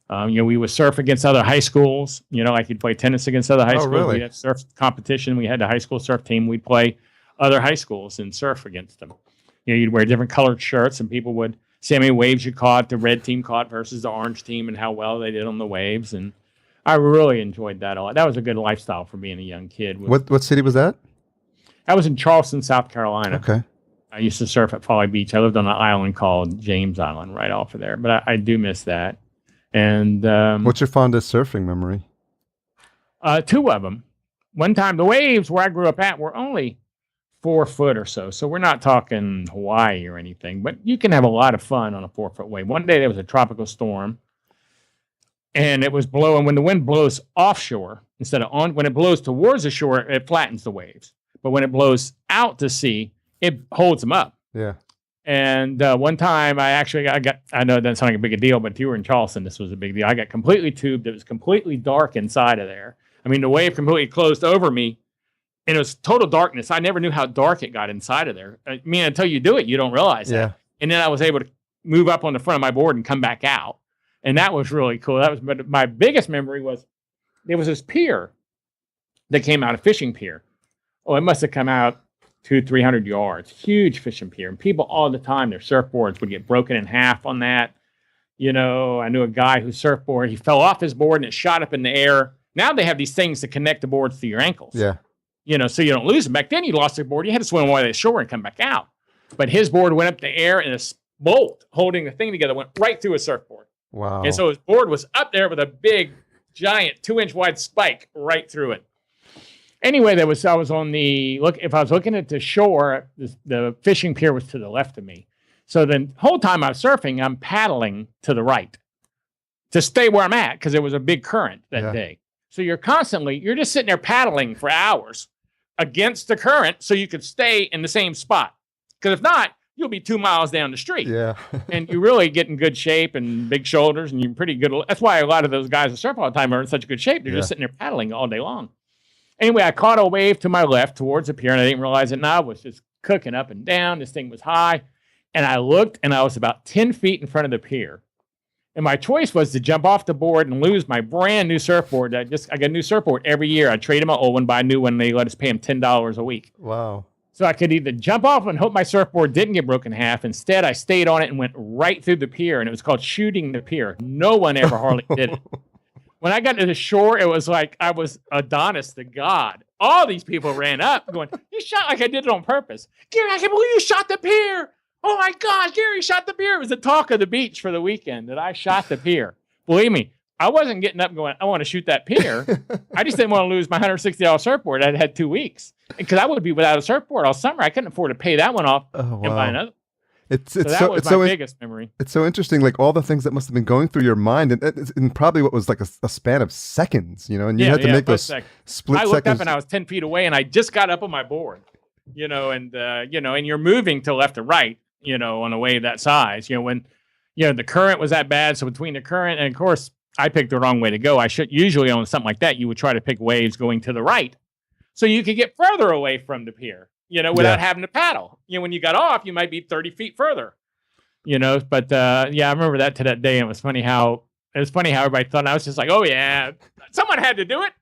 We would surf against other high schools, like you'd play tennis against other high schools. Really? We'd have surf competition. We had the high school surf team. We'd play other high schools and surf against them. You'd wear different colored shirts and people would see how many waves you caught, the red team caught versus the orange team and how well they did on the waves. And I really enjoyed that a lot. That was a good lifestyle for being a young kid. What city was that? I was in Charleston, South Carolina. Okay. I used to surf at Folly Beach. I lived on an island called James Island right off of there. But I do miss that. And what's your fondest surfing memory? 2 of them. One time, the waves where I grew up at were only 4 foot or so. So we're not talking Hawaii or anything. But you can have a lot of fun on a 4-foot wave. One day there was a tropical storm. And it was blowing. When the wind blows offshore, instead of on, when it blows towards the shore, it flattens the waves. But when it blows out to sea, it holds them up. Yeah. And one time I know it doesn't sound like a big a deal, but if you were in Charleston, this was a big deal. I got completely tubed. It was completely dark inside of there. I mean, the wave completely closed over me and it was total darkness. I never knew how dark it got inside of there. I mean, until you do it, you don't realize that. And then I was able to move up on the front of my board and come back out. And that was really cool. But my biggest memory was there was this pier that came out, a fishing pier. Oh, it must have come out 200-300 yards. Huge fishing pier. And people all the time, their surfboards would get broken in half on that. I knew a guy whose surfboard, he fell off his board and it shot up in the air. Now they have these things to connect the boards to your ankles. Yeah. So you don't lose them. Back then, you lost your board. You had to swim all the way to shore and come back out. But his board went up in the air and a bolt holding the thing together went right through his surfboard. Wow. And so his board was up there with a big, giant 2-inch wide spike right through it. Anyway, I was on if I was looking at the shore, the fishing pier was to the left of me. So the whole time I was surfing, I'm paddling to the right to stay where I'm at because there was a big current that day. So you're just sitting there paddling for hours against the current so you could stay in the same spot. Because if not, you'll be 2 miles down the street. Yeah. And you really get in good shape and big shoulders and you're pretty good. That's why a lot of those guys that surf all the time are in such good shape. They're just sitting there paddling all day long. Anyway, I caught a wave to my left towards the pier and I didn't realize it. And I was just cooking up and down. This thing was high. And I looked and I was about 10 feet in front of the pier. And my choice was to jump off the board and lose my brand new surfboard. I get a new surfboard every year. I traded my old one, buy a new one. They let us pay them $10 a week. Wow. So I could either jump off and hope my surfboard didn't get broken in half. Instead, I stayed on it and went right through the pier. And it was called shooting the pier. No one ever hardly did it. When I got to the shore, it was like I was Adonis to God. All these people ran up going, you shot like I did it on purpose. Gary, I can't believe you shot the pier. Oh my gosh, Gary shot the pier. It was the talk of the beach for the weekend that I shot the pier. Believe me, I wasn't getting up going, I want to shoot that pier. I just didn't want to lose my $160 surfboard. I'd had 2 weeks. Because I would be without a surfboard all summer. I couldn't afford to pay that one off and buy another. So that was my biggest memory. It's so interesting, like all the things that must have been going through your mind, and probably what was like a span of seconds, and you had to make those split seconds. I looked up and I was 10 feet away, and I just got up on my board, and you're moving to left to right, on a wave that size, when, the current was that bad. So between the current, and of course, I picked the wrong way to go. I should usually on something like that, you would try to pick waves going to the right, so you could get further away from the pier. Without having to paddle. When you got off, you might be 30 feet further. But I remember that to that day, and it was funny how everybody thought. And I was just like, oh yeah, someone had to do it.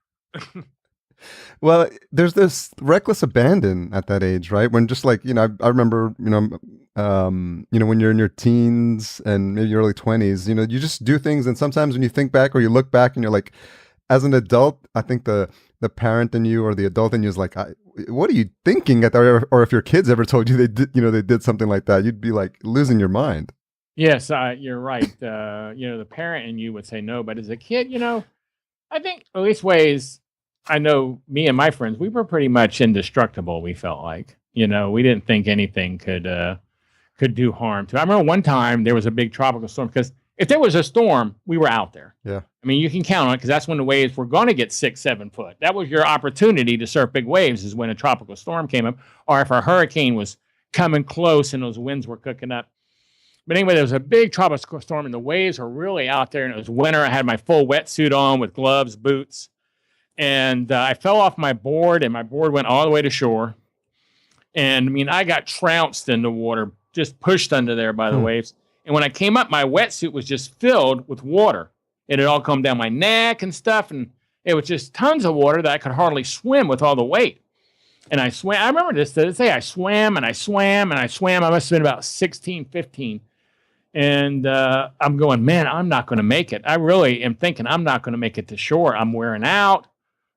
Well, there's this reckless abandon at that age, right? When just like, I remember, when you're in your teens and maybe early 20s, you just do things. And sometimes when you think back or you look back and you're like, as an adult, I think the parent in you or the adult in you is like, what are you thinking at that? Or if your kids ever told you they did something like that, you'd be like losing your mind. Yes, you're right. The parent in you would say no, but as a kid, I think at least ways I know me and my friends, we were pretty much indestructible. We felt like, we didn't think anything could do harm to. I remember one time there was a big tropical storm because if there was a storm, we were out there. Yeah. I mean, you can count on it because that's when the waves were going to get 6-7 foot. That was your opportunity to surf big waves is when a tropical storm came up or if a hurricane was coming close and those winds were cooking up. But anyway, there was a big tropical storm and the waves were really out there and it was winter. I had my full wetsuit on with gloves, boots. And I fell off my board and my board went all the way to shore. And I mean, I got trounced in the water, just pushed under there by the waves. And when I came up, my wetsuit was just filled with water. It had all come down my neck and stuff. And it was just tons of water that I could hardly swim with all the weight. And I swam. I remember this to this day. I swam and I swam and I swam. I must have been about 16, 15. And I'm going, man, I'm not going to make it. I really am thinking I'm not going to make it to shore. I'm wearing out.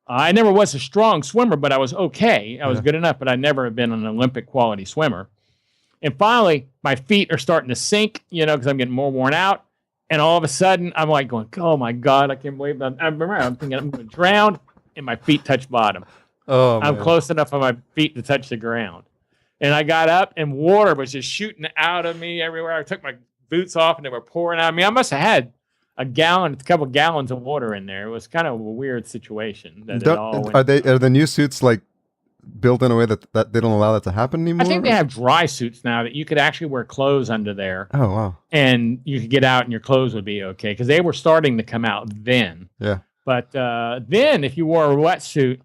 I never was a strong swimmer, but I was okay. I was good enough, but I never have been an Olympic quality swimmer. And finally, my feet are starting to sink, because I'm getting more worn out. And all of a sudden, I'm like going, oh, my God, I can't believe it. I'm thinking I'm going to drown, and my feet touch bottom. Oh, I'm man. close enough on my feet to touch the ground. And I got up, and water was just shooting out of me everywhere. I took my boots off, and they were pouring out of me. I must have had a couple gallons of water in there. It was kind of a weird situation. Are the new suits like built in a way that they don't allow that to happen anymore? I think they have dry suits now that you could actually wear clothes under there. Oh, wow. And you could get out and your clothes would be okay because they were starting to come out then. Yeah. But then if you wore a wetsuit,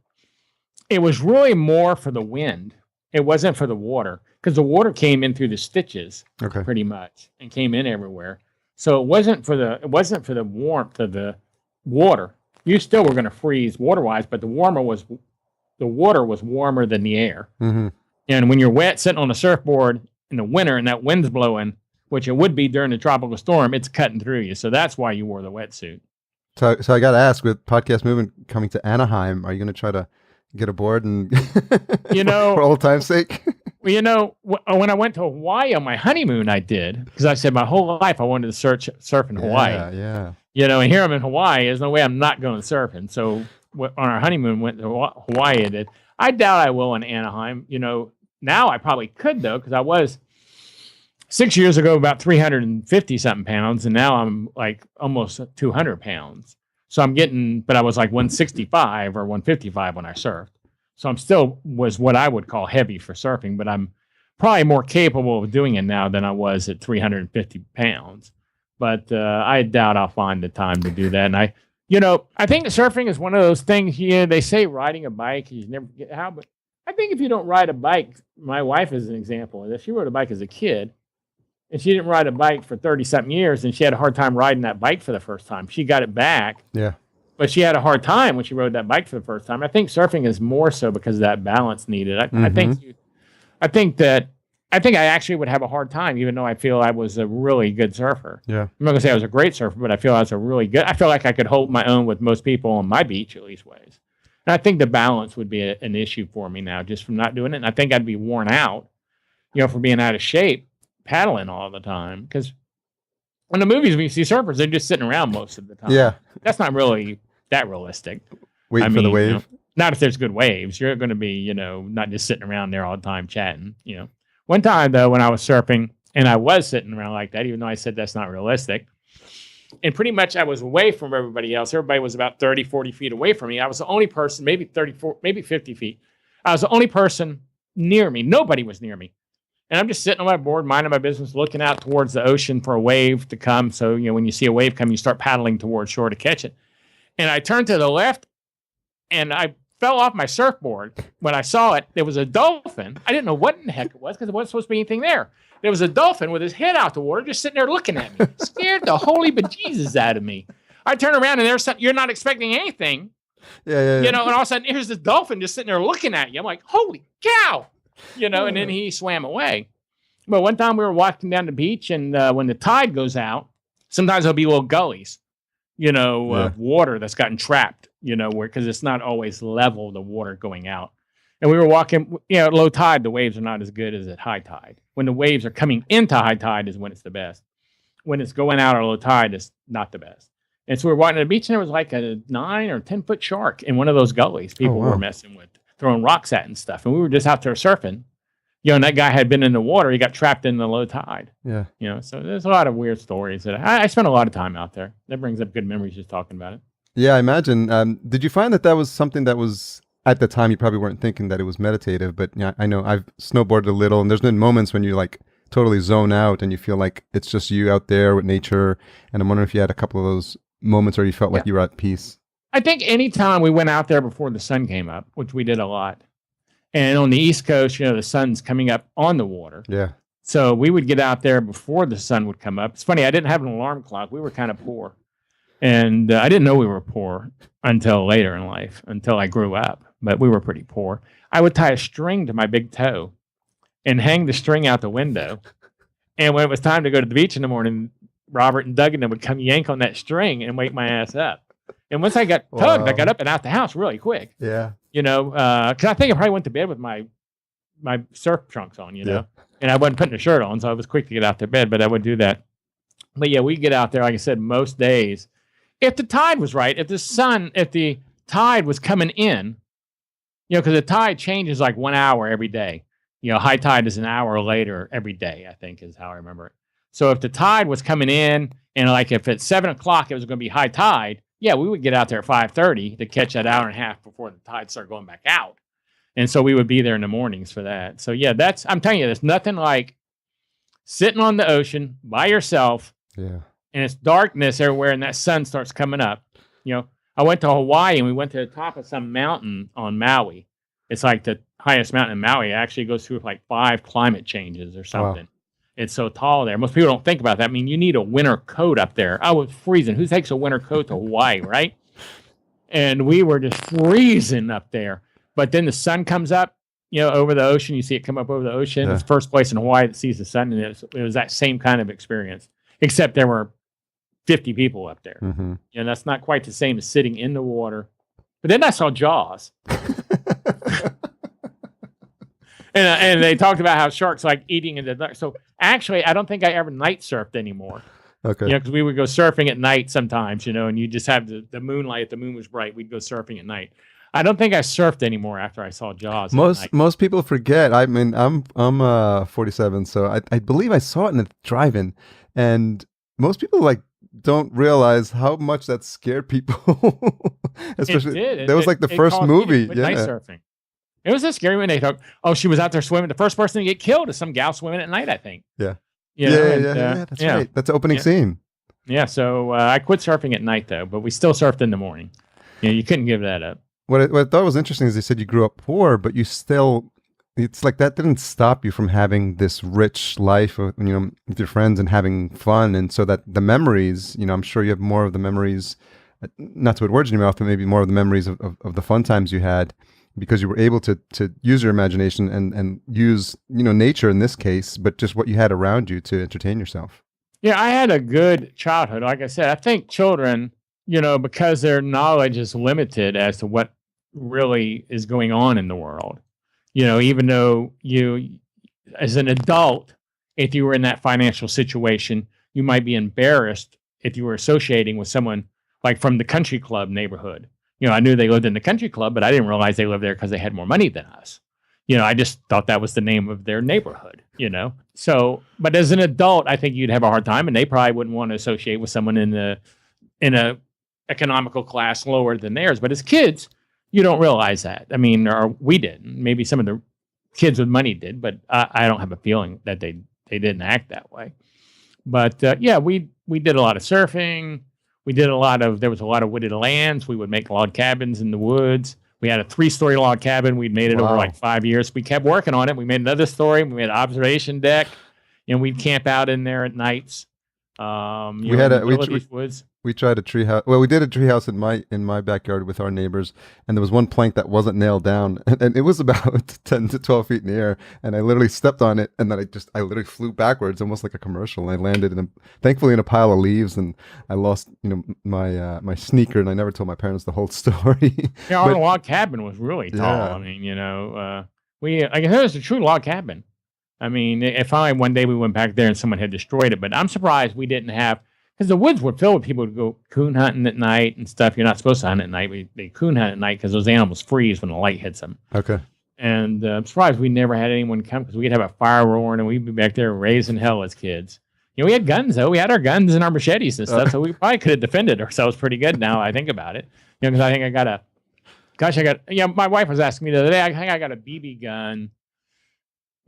it was really more for the wind. It wasn't for the water because the water came in through the stitches pretty much and came in everywhere. So it wasn't for the warmth of the water. You still were going to freeze water-wise, but the water was warmer than the air. Mm-hmm. And when you're wet sitting on a surfboard in the winter and that wind's blowing, which it would be during the tropical storm, it's cutting through you. So that's why you wore the wetsuit. So I got to ask, with Podcast Movement coming to Anaheim, are you going to try to get aboard and for old time's sake? Well, when I went to Hawaii on my honeymoon, I did because I said my whole life I wanted to surf in Hawaii. Yeah. And here I'm in Hawaii. There's no way I'm not going surfing. So on our honeymoon, went to Hawaii. I did. I doubt I will in Anaheim. Now I probably could though because I was 6 years ago about 350 something pounds, and now I'm like almost 200 pounds. So but I was like 165 or 155 when I surfed. So I'm still was what I would call heavy for surfing, but I'm probably more capable of doing it now than I was at 350 pounds. But I doubt I'll find the time to do that. And I think surfing is one of those things. They say riding a bike, you never get how, but I think if you don't ride a bike, my wife is an example. If she rode a bike as a kid and she didn't ride a bike for 30 something years and she had a hard time riding that bike for the first time, she got it back. Yeah. But she had a hard time when she rode that bike for the first time. I think surfing is more so because of that balance needed. I think I actually would have a hard time, even though I feel I was a really good surfer. Yeah. I'm not gonna say I was a great surfer, but I feel I was I feel like I could hold my own with most people on my beach at least ways. And I think the balance would be an issue for me now, just from not doing it. And I think I'd be worn out, for being out of shape, paddling all the time. Because in the movies, when you see surfers, they're just sitting around most of the time. Yeah. That's not really that realistic. Waiting for the wave. Not if there's good waves. You're going to be, not just sitting around there all the time chatting. One time though, when I was surfing and I was sitting around like that, even though I said that's not realistic, and pretty much I was away from everybody else. Everybody was about 30, 40 feet away from me. I was the only person, maybe 34, maybe 50 feet. I was the only person near me. Nobody was near me. And I'm just sitting on my board, minding my business, looking out towards the ocean for a wave to come. So, when you see a wave come, you start paddling towards shore to catch it. And I turned to the left, and I fell off my surfboard. When I saw it, there was a dolphin. I didn't know what in the heck it was because there wasn't supposed to be anything there. There was a dolphin with his head out the water just sitting there looking at me. Scared the holy bejesus out of me. I turn around, and there's something. You're not expecting anything. And all of a sudden, here's this dolphin just sitting there looking at you. I'm like, holy cow, and then he swam away. But one time we were walking down the beach, and when the tide goes out, sometimes there'll be little gullies, of water that's gotten trapped, because it's not always level, the water going out. And we were walking, at low tide, the waves are not as good as at high tide. When the waves are coming into high tide is when it's the best. When it's going out at low tide, it's not the best. And so we were walking to the beach, and there was like a 9 or 10 foot shark in one of those gullies people were messing with, throwing rocks at and stuff. And we were just out there surfing. And that guy had been in the water. He got trapped in the low tide. Yeah. So there's a lot of weird stories that I spent a lot of time out there. That brings up good memories just talking about it. Yeah, I imagine. Did you find that was something that was, at the time, you probably weren't thinking that it was meditative, but I know I've snowboarded a little, and there's been moments when you like totally zone out and you feel like it's just you out there with nature. And I'm wondering if you had a couple of those moments where you felt like you were at peace. I think anytime we went out there before the sun came up, which we did a lot, and on the East Coast, the sun's coming up on the water. Yeah. So we would get out there before the sun would come up. It's funny, I didn't have an alarm clock. We were kind of poor. And I didn't know we were poor until later in life, until I grew up. But we were pretty poor. I would tie a string to my big toe and hang the string out the window. And when it was time to go to the beach in the morning, Robert and Doug and them would come yank on that string and wake my ass up. And once I got tugged, I got up and out the house really quick. Yeah. Because I think I probably went to bed with my surf trunks on, and I wasn't putting a shirt on, so I was quick to get out to bed, but I would do that. But yeah, we get out there, like I said, most days. If the tide was right, if the tide was coming in, because the tide changes like 1 hour every day. High tide is an hour later every day, I think is how I remember it. So if the tide was coming in, and like if at 7 o'clock it was going to be high tide, yeah, we would get out there at 5:30 to catch that hour and a half before the tide started going back out. And so we would be there in the mornings for that. So yeah, I'm telling you, there's nothing like sitting on the ocean by yourself. Yeah. And it's darkness everywhere and that sun starts coming up. I went to Hawaii and we went to the top of some mountain on Maui. It's like the highest mountain in Maui. It actually goes through like 5 climate changes or something. Wow. It's so tall there. Most people don't think about that. I mean, you need a winter coat up there. I was freezing. Who takes a winter coat to Hawaii, right? And we were just freezing up there. But then the sun comes up, over the ocean. You see it come up over the ocean. Yeah. It's the first place in Hawaii that sees the sun. And it was that same kind of experience, except there were 50 people up there. Mm-hmm. That's not quite the same as sitting in the water. But then I saw Jaws. And they talked about how sharks like eating in the dark. So actually, I don't think I ever night surfed anymore. Okay. Because we would go surfing at night sometimes, and you just have the moonlight. If the moon was bright, we'd go surfing at night. I don't think I surfed anymore after I saw Jaws. Most people forget. I mean, I'm 47, so I believe I saw it in a drive-in, and most people don't realize how much that scared people. Especially, that was like the first movie. Yeah. Night surfing. It was a scary when they thought, she was out there swimming. The first person to get killed is some gal swimming at night, I think. Yeah. Yeah, that's right. That's the opening scene. Yeah, so I quit surfing at night, though, but we still surfed in the morning. You couldn't give that up. What I thought was interesting is they said you grew up poor, but you still, it's like that didn't stop you from having this rich life, with your friends and having fun. And so that the memories, I'm sure you have more of the memories, not to put words in your mouth, but maybe more of the memories of the fun times you had, because you were able to use your imagination and use, nature in this case, but just what you had around you to entertain yourself. Yeah, I had a good childhood. Like I said, I think children, because their knowledge is limited as to what really is going on in the world, even though you, as an adult, if you were in that financial situation, you might be embarrassed if you were associating with someone like from the country club neighborhood. I knew they lived in the country club, but I didn't realize they lived there because they had more money than us. I just thought that was the name of their neighborhood, So, but as an adult, I think you'd have a hard time, and they probably wouldn't want to associate with someone in a economical class lower than theirs. But as kids, you don't realize that. I mean, or we didn't. Maybe some of the kids with money did, but I don't have a feeling that they didn't act that way. But we did a lot of surfing. There was a lot of wooded lands. We would make log cabins in the woods. We had a 3-story log cabin. We'd made it over like 5 years. We kept working on it. We made another story. We made an observation deck, and we'd camp out in there at nights. We we tried a tree house. Well, we did a tree house in my backyard with our neighbors, and there was one plank that wasn't nailed down, and it was about 10 to 12 feet in the air, and I literally stepped on it, and then I literally flew backwards, almost like a commercial, and I landed thankfully in a pile of leaves, and I lost, my sneaker, and I never told my parents the whole story. Yeah, our log cabin was really tall. Yeah. I mean, I guess it was a true log cabin. I mean, if one day we went back there and someone had destroyed it, but I'm surprised we didn't have. Because the woods were filled with people who go coon hunting at night and stuff. You're not supposed to hunt at night. They coon hunt at night because those animals freeze when the light hits them. Okay. And I'm surprised we never had anyone come because we'd have a fire roaring and we'd be back there raising hell as kids. We had guns, though. We had our guns and our machetes and stuff, so we probably could have defended ourselves pretty good now I think about it. Because I think my wife was asking me the other day, I think I got a BB gun.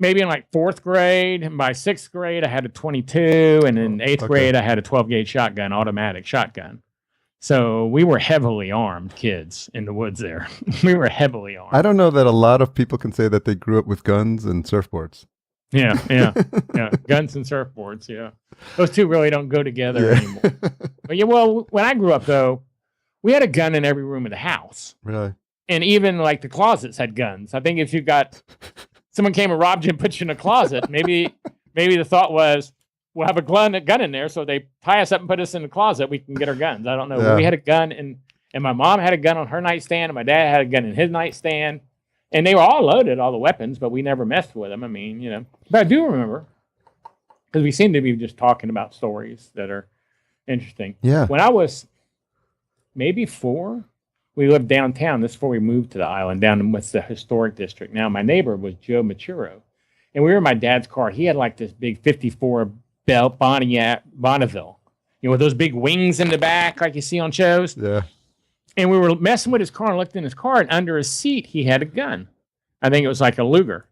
Maybe in like 4th grade, and by 6th grade, I had a 22, and in 8th grade, I had a 12-gauge shotgun, automatic shotgun. So we were heavily armed kids in the woods there. We were heavily armed. I don't know that a lot of people can say that they grew up with guns and surfboards. Yeah. Guns and surfboards, yeah. Those two really don't go together anymore. But when I grew up, though, we had a gun in every room of the house. Really? And even like the closets had guns. I think if you got... someone came and robbed you and put you in a closet, maybe the thought was, we'll have a gun in there, so they tie us up and put us in the closet, we can get our guns. I don't know. Yeah. We had a gun, and my mom had a gun on her nightstand, and my dad had a gun in his nightstand, and they were all loaded, all the weapons, but we never messed with them. I mean, But I do remember, because we seem to be just talking about stories that are interesting. Yeah. When I was maybe 4, we lived downtown. This is before we moved to the island, down in what's the historic district. Now, my neighbor was Joe Maturo, and we were in my dad's car. He had like this big 54 Pontiac Bonneville, with those big wings in the back like you see on shows. Yeah. And we were messing with his car and looked in his car, and under his seat, he had a gun. I think it was like a Luger.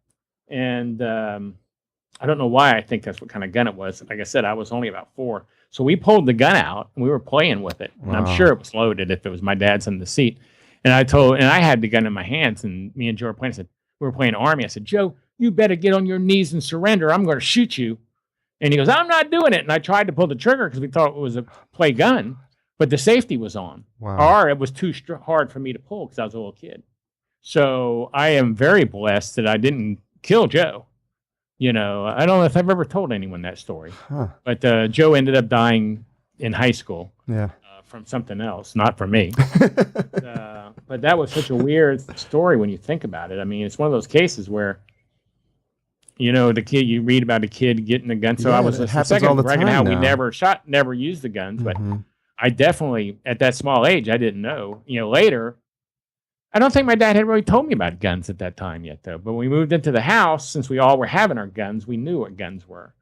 And I don't know why I think that's what kind of gun it was. Like I said, I was only about 4. So we pulled the gun out and we were playing with it. And I'm sure it was loaded if it was my dad's in the seat. And I had the gun in my hands, and me and Joe were playing. I said, we were playing Army. I said, Joe, you better get on your knees and surrender. I'm going to shoot you. And he goes, I'm not doing it. And I tried to pull the trigger because we thought it was a play gun, but the safety was on. Wow. Or it was too hard for me to pull because I was a little kid. So I am very blessed that I didn't kill Joe. I don't know if I've ever told anyone that story. Huh. But Joe ended up dying in high school. Yeah. From something else, not from me. But that was such a weird story when you think about it. I mean, it's one of those cases where, the kid, you read about a kid getting a gun. So I was the second bragging how we never used the guns. But I definitely, at that small age, I didn't know. Later, I don't think my dad had really told me about guns at that time yet, though. But when we moved into the house, since we all were having our guns, we knew what guns were.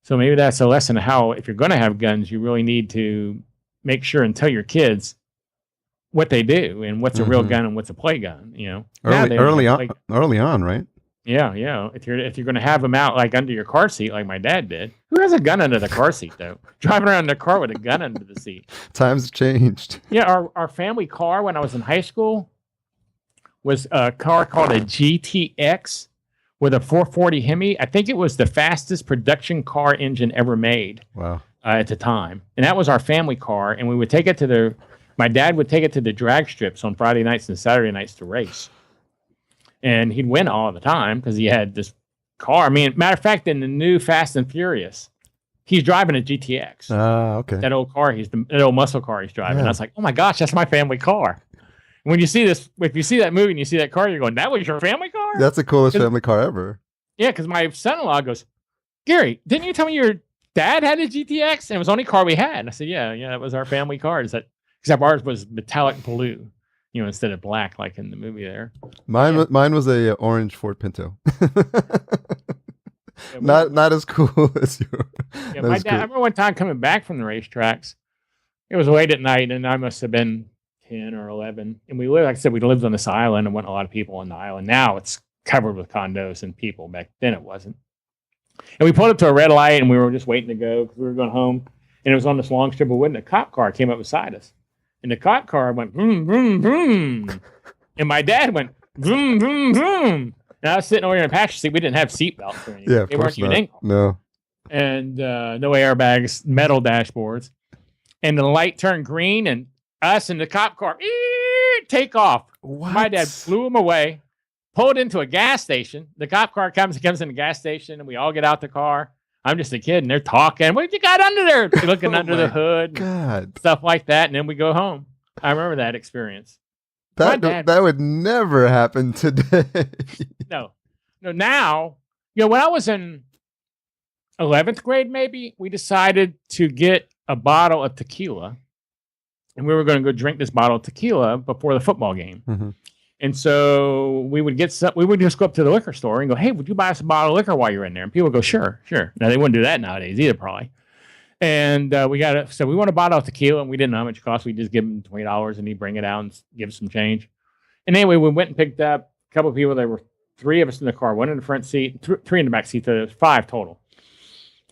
So maybe that's a lesson of how, if you're going to have guns, you really need to make sure and tell your kids what they do and what's a real gun and what's a play gun. Early on, right? Yeah. If you're going to have them out like under your car seat, like my dad did. Who has a gun under the car seat though? Driving around in the car with a gun under the seat. Times changed. Yeah, our family car when I was in high school was a car called a GTX with a 440 Hemi. I think it was the fastest production car engine ever made. Wow. At the time. And that was our family car. And we would take it to my dad would take it to the drag strips on Friday nights and Saturday nights to race. And he'd win all the time because he had this car. I mean, matter of fact, in the new Fast and Furious, he's driving a GTX. Okay. That old car, that old muscle car he's driving. Yeah. I was like, oh my gosh, that's my family car. When you see this, if you see that movie and you see that car, you're going, that was your family car? That's the coolest family car ever. Yeah, because my son-in-law goes, Gary, didn't you tell me your dad had a GTX? And it was the only car we had. And I said, yeah, that was our family car. Except ours was metallic blue, instead of black like in the movie there. Mine was a orange Ford Pinto. Not as cool as yours. Yeah, my dad, I remember one time coming back from the racetracks. It was late at night, and I must have been 10 or 11. And we lived, like I said, we lived on this island, and went a lot of people on the island. Now it's covered with condos and people. Back then it wasn't. And we pulled up to a red light, and we were just waiting to go because we were going home. And it was on this long strip of wood, and a cop car came up beside us. And the cop car went, vroom, vroom, vroom. And my dad went, vroom, vroom, vroom. And I was sitting over in the passenger seat. We didn't have seatbelts or anything. Yeah, of course not. No. And no airbags, metal dashboards. and the light turned green, and us and the cop car take off. What? My dad flew him away, pulled into a gas station. The cop car comes in the gas station, and we all get out the car. I'm just a kid, and they're talking. What you got under there? They're looking under the hood, God, stuff like that, and then we go home. I remember that experience. that would never happen today. No. Now, when I was in 11th grade, maybe, we decided to get a bottle of tequila, and we were going to go drink this bottle of tequila before the football game. Mm-hmm. And so we would just go up to the liquor store and go, hey, would you buy us a bottle of liquor while you're in there? And people would go, sure. Now, they wouldn't do that nowadays either, probably. And we want a bottle of tequila, and we didn't know how much it cost. We just give him $20, and he'd bring it out and give us some change. And anyway, we went and picked up a couple of people. There were 3 of us in the car, 1 in the front seat, 3 in the back seat, so there was 5 total.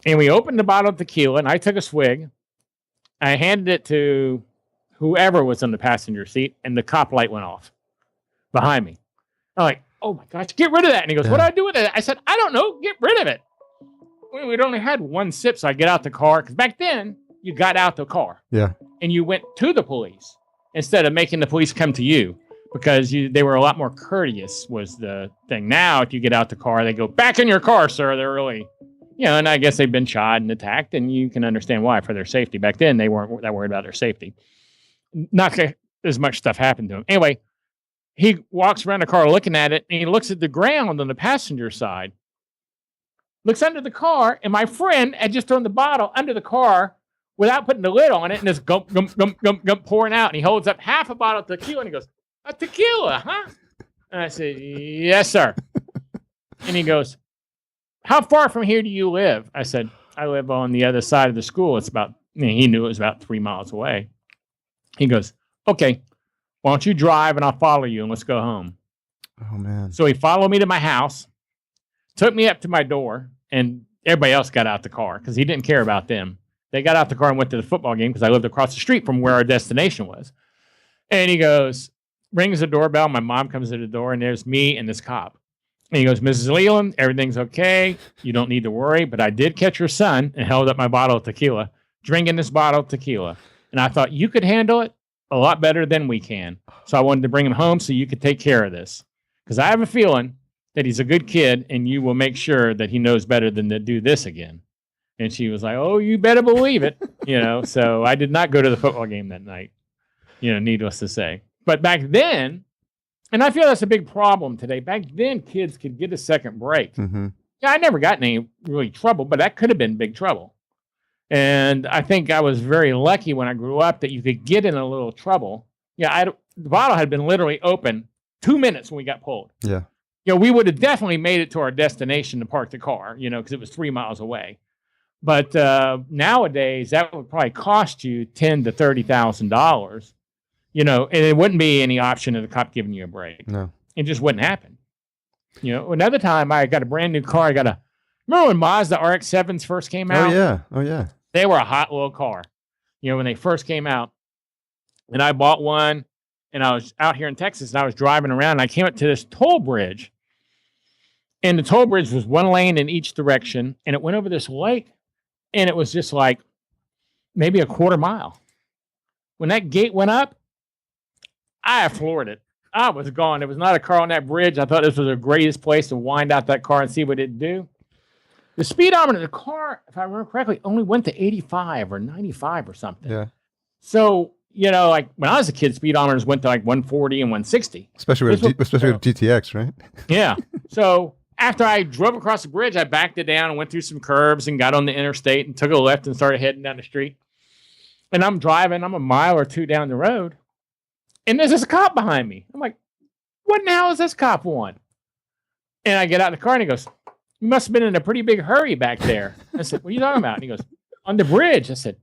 And we opened the bottle of tequila, and I took a swig. I handed it to whoever was in the passenger seat, and the cop light went off behind me. I'm like, oh my gosh, get rid of that. And he goes, what do I do with it? I said, I don't know, get rid of it. We'd only had 1 sip, so I get out the car, because back then, you got out the car. Yeah. And you went to the police instead of making the police come to you, because they were a lot more courteous was the thing. Now, if you get out the car, they go, back in your car, sir. They're really... and I guess they've been shot and attacked, and you can understand why, for their safety. Back then, they weren't that worried about their safety. Not that as much stuff happened to him. Anyway, he walks around the car looking at it, and he looks at the ground on the passenger side, looks under the car, and my friend had just thrown the bottle under the car without putting the lid on it, and it's gump, gump, gump, gump, gump, pouring out, and he holds up half a bottle of tequila, and he goes, a tequila, huh? And I said, yes, sir. And he goes, how far from here do you live? I said, I live on the other side of the school. It's about, he knew it was about 3 miles away. He goes, okay, why don't you drive and I'll follow you and let's go home. Oh, man. So he followed me to my house, took me up to my door, and everybody else got out the car because he didn't care about them. They got out the car and went to the football game because I lived across the street from where our destination was. And he goes, rings the doorbell. My mom comes to the door, and there's me and this cop. And he goes, Mrs. Leland, everything's okay. You don't need to worry. But I did catch your son, and held up my bottle of tequila, drinking this bottle of tequila. And I thought you could handle it a lot better than we can. So I wanted to bring him home so you could take care of this. Because I have a feeling that he's a good kid, and you will make sure that he knows better than to do this again. And she was like, oh, you better believe it. So I did not go to the football game that night, needless to say. But back then, and I feel that's a big problem today. Back then, kids could get a second break. Mm-hmm. Yeah, I never got in any really trouble, but that could have been big trouble. And I think I was very lucky when I grew up that you could get in a little trouble. The bottle had been literally open 2 minutes when we got pulled. Yeah. We would have definitely made it to our destination to park the car, because it was 3 miles away. But nowadays, that would probably cost you $10,000 to $30,000. And it wouldn't be any option of the cop giving you a break. No. It just wouldn't happen. Another time I got a brand new car. Remember when Mazda RX-7s first came out? Oh, yeah. They were a hot little car, when they first came out. And I bought one, and I was out here in Texas, and I was driving around, and I came up to this toll bridge. And the toll bridge was 1 lane in each direction, and it went over this lake, and it was just like maybe a quarter mile. When that gate went up, I floored it. I was gone. There was not a car on that bridge. I thought this was the greatest place to wind out that car and see what it'd do. The speedometer of the car, if I remember correctly, only went to 85 or 95 or something. Yeah. So, like when I was a kid, speedometers went to like 140 and 160. Especially with GTX, right? Yeah. So after I drove across the bridge, I backed it down and went through some curves and got on the interstate and took a left and started heading down the street. And I'm driving. I'm a mile or 2 down the road. And there's this cop behind me. I'm like, what in the hell is this cop want? And I get out of the car, and he goes, you must have been in a pretty big hurry back there. I said, what are you talking about? And he goes, on the bridge. I said,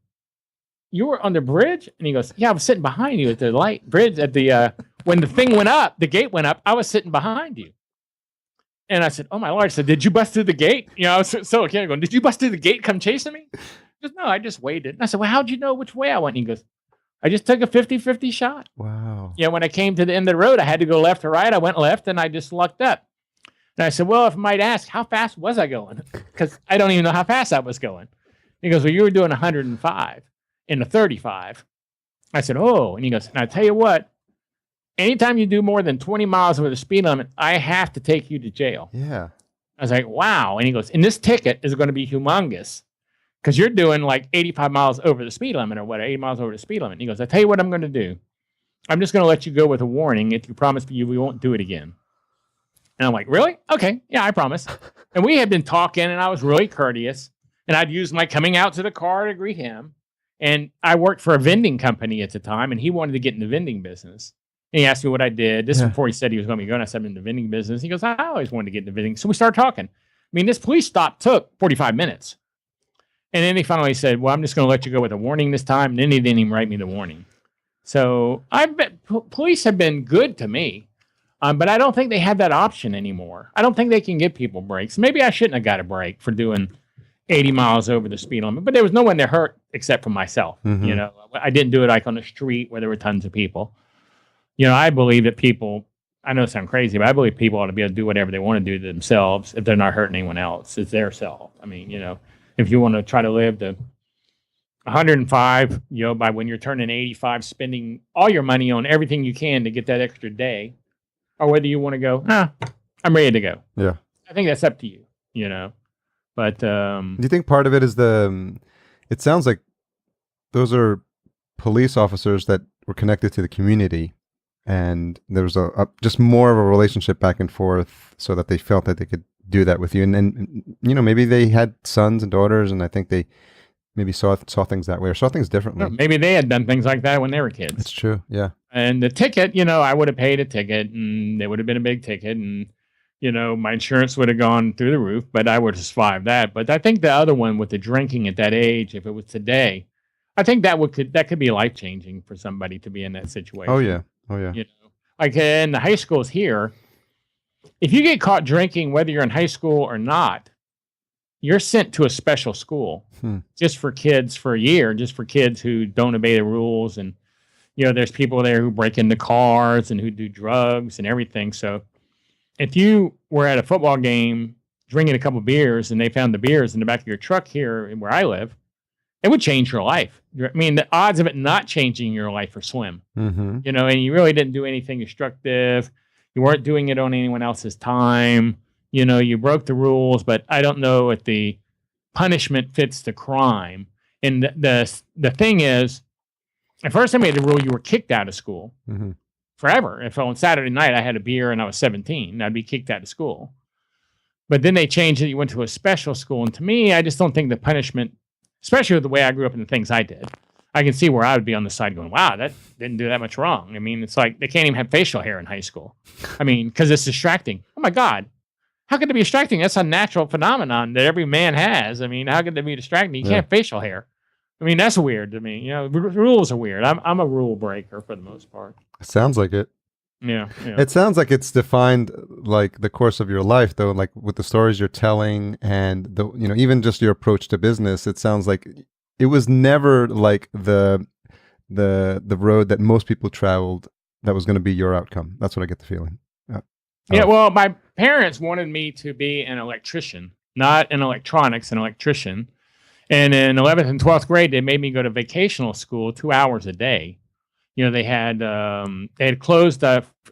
you were on the bridge? And he goes, yeah, I was sitting behind you at the light bridge at the, when the thing went up, the gate went up, I was sitting behind you. And I said, oh my Lord. I said, did you bust through the gate? I was so okay, going, did you bust through the gate, come chasing me? He goes, no, I just waited. And I said, well, how'd you know which way I went? And he goes, I just took a 50-50 shot. Wow. When I came to the end of the road, I had to go left or right. I went left, and I just lucked up. And I said, well, if I might ask, how fast was I going? Because I don't even know how fast I was going. He goes, well, you were doing 105. in a 35. I said, oh, and he goes, and I tell you what, anytime you do more than 20 miles over the speed limit, I have to take you to jail. Yeah. I was like, wow. And he goes, and this ticket is going to be humongous because you're doing like 85 miles over the speed limit or what, 80 miles over the speed limit. And he goes, I tell you what I'm going to do. I'm just going to let you go with a warning. If you promise me we won't do it again. And I'm like, really? Okay. Yeah, I promise. And we had been talking and I was really courteous. And I'd use my coming out to the car to greet him. And I worked for a vending company at the time and he wanted to get in the vending business. And he asked me what I did. This is before he said he was going to be going. I said, I'm in the vending business. He goes, I always wanted to get into vending. So we started talking. I mean, this police stop took 45 minutes. And then he finally said, well, I'm just going to let you go with a warning this time. And then he didn't even write me the warning. So I bet police have been good to me. But I don't think they have that option anymore. I don't think they can give people breaks. Maybe I shouldn't have got a break for doing 80 miles over the speed limit. But there was no one that hurt except for myself. Mm-hmm. You know, I didn't do it like on the street where there were tons of people. You know, I believe that people, I know it sounds crazy, but I believe people ought to be able to do whatever they want to do to themselves if they're not hurting anyone else. It's their self. I mean, you know, if you want to try to live to 105, you know, by when you're turning 85, spending all your money on everything you can to get that extra day, or whether you want to go, I'm ready to go. Yeah. I think that's up to you, you know. But do you think part of it is it sounds like those are police officers that were connected to the community. And there was just more of a relationship back and forth so that they felt that they could do that with you. And you know, maybe they had sons and daughters, and I think they maybe saw things that way or saw things differently. Maybe they had done things like that when they were kids. That's true, yeah. And the ticket, you know, I would have paid a ticket, and it would have been a big ticket, and, you know, my insurance would have gone through the roof, but I would have survived that. But I think the other one with the drinking at that age, if it was today, I think that could be life-changing for somebody to be in that situation. Oh, yeah. Oh, yeah. You know, like in the high schools here, if you get caught drinking, whether you're in high school or not, you're sent to a special school just for kids for a year, just for kids who don't obey the rules. And, you know, there's people there who break into cars and who do drugs and everything. So if you were at a football game drinking a couple beers and they found the beers in the back of your truck here where I live, it would change your life. I mean, the odds of it not changing your life are slim. Mm-hmm. You know, and you really didn't do anything destructive. You weren't doing it on anyone else's time. You know, you broke the rules, but I don't know if the punishment fits the crime. And the thing is, the first time they made the rule, you were kicked out of school forever. If on Saturday night I had a beer and I was 17, I'd be kicked out of school. But then they changed it. You went to a special school. And to me, I just don't think the punishment, especially with the way I grew up and the things I did, I can see where I would be on the side going, wow, that didn't do that much wrong. I mean, it's like they can't even have facial hair in high school. I mean, because it's distracting. Oh, my God. How could it be distracting? That's a natural phenomenon that every man has. I mean, how could it be distracting? You can't have facial hair. I mean, that's weird to me. You know, rules are weird. I'm a rule breaker for the most part. It sounds like it. Yeah. It sounds like it's defined like the course of your life, though, like with the stories you're telling and the, you know, even just your approach to business. It sounds like it was never like the road that most people traveled that was going to be your outcome. That's what I get the feeling. Yeah, well, my parents wanted me to be an electrician, not in electronics, an electrician. And in 11th and 12th grade, they made me go to vocational school 2 hours a day. You know, they had closed.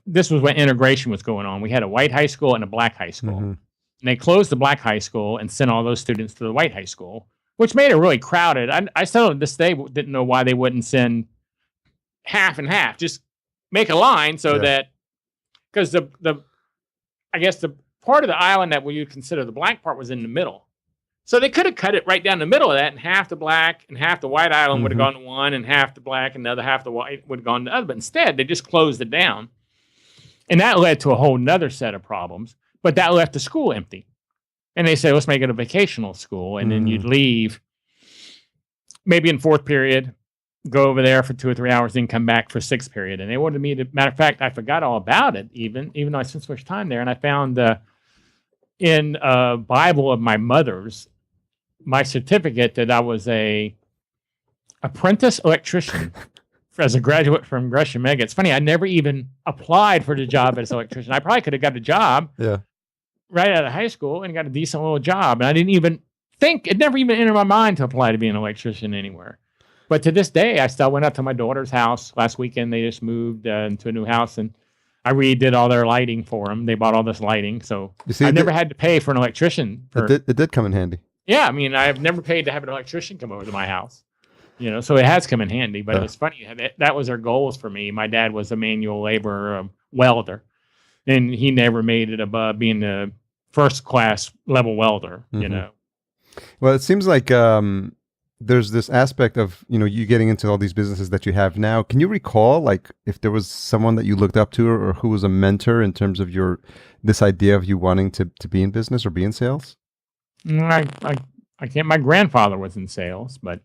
This was when integration was going on. We had a white high school and a black high school. And they closed the black high school and sent all those students to the white high school, which made it really crowded. I still to this day didn't know why they wouldn't send half and half. Just make a line so that, because I guess the part of the island that you consider the black part was in the middle. So they could have cut it right down the middle of that, and half the black and half the white island would have gone to one, and half the black and the other half the white would have gone to the other. But instead, they just closed it down. And that led to a whole nother set of problems. But that left the school empty. And they said, let's make it a vocational school. And then you'd leave maybe in fourth period, go over there for 2 or 3 hours, then come back for sixth period. And they wanted me to, matter of fact, I forgot all about it even though I spent so much time there. And I found in a Bible of my mother's, my certificate that I was a apprentice electrician as a graduate from Gresham Mega. It's funny, I never even applied for the job as an electrician. I probably could have got a job right out of high school and got a decent little job. And I didn't even think, it never even entered my mind to apply to be an electrician anywhere. But to this day, I still went out to my daughter's house last weekend. They just moved into a new house, and I redid all their lighting for them. They bought all this lighting, so You see, I never had to pay for an electrician. it did come in handy. Yeah, I mean, I've never paid to have an electrician come over to my house. So it has come in handy. But it's funny, that was their goals for me. My dad was a manual laborer, welder, and he never made it above being a first class level welder. Well, it seems like there's this aspect of you getting into all these businesses that you have now. Can you recall, like, if there was someone that you looked up to, or who was a mentor in terms of this idea of you wanting to be in business or be in sales? I can't. My grandfather was in sales, but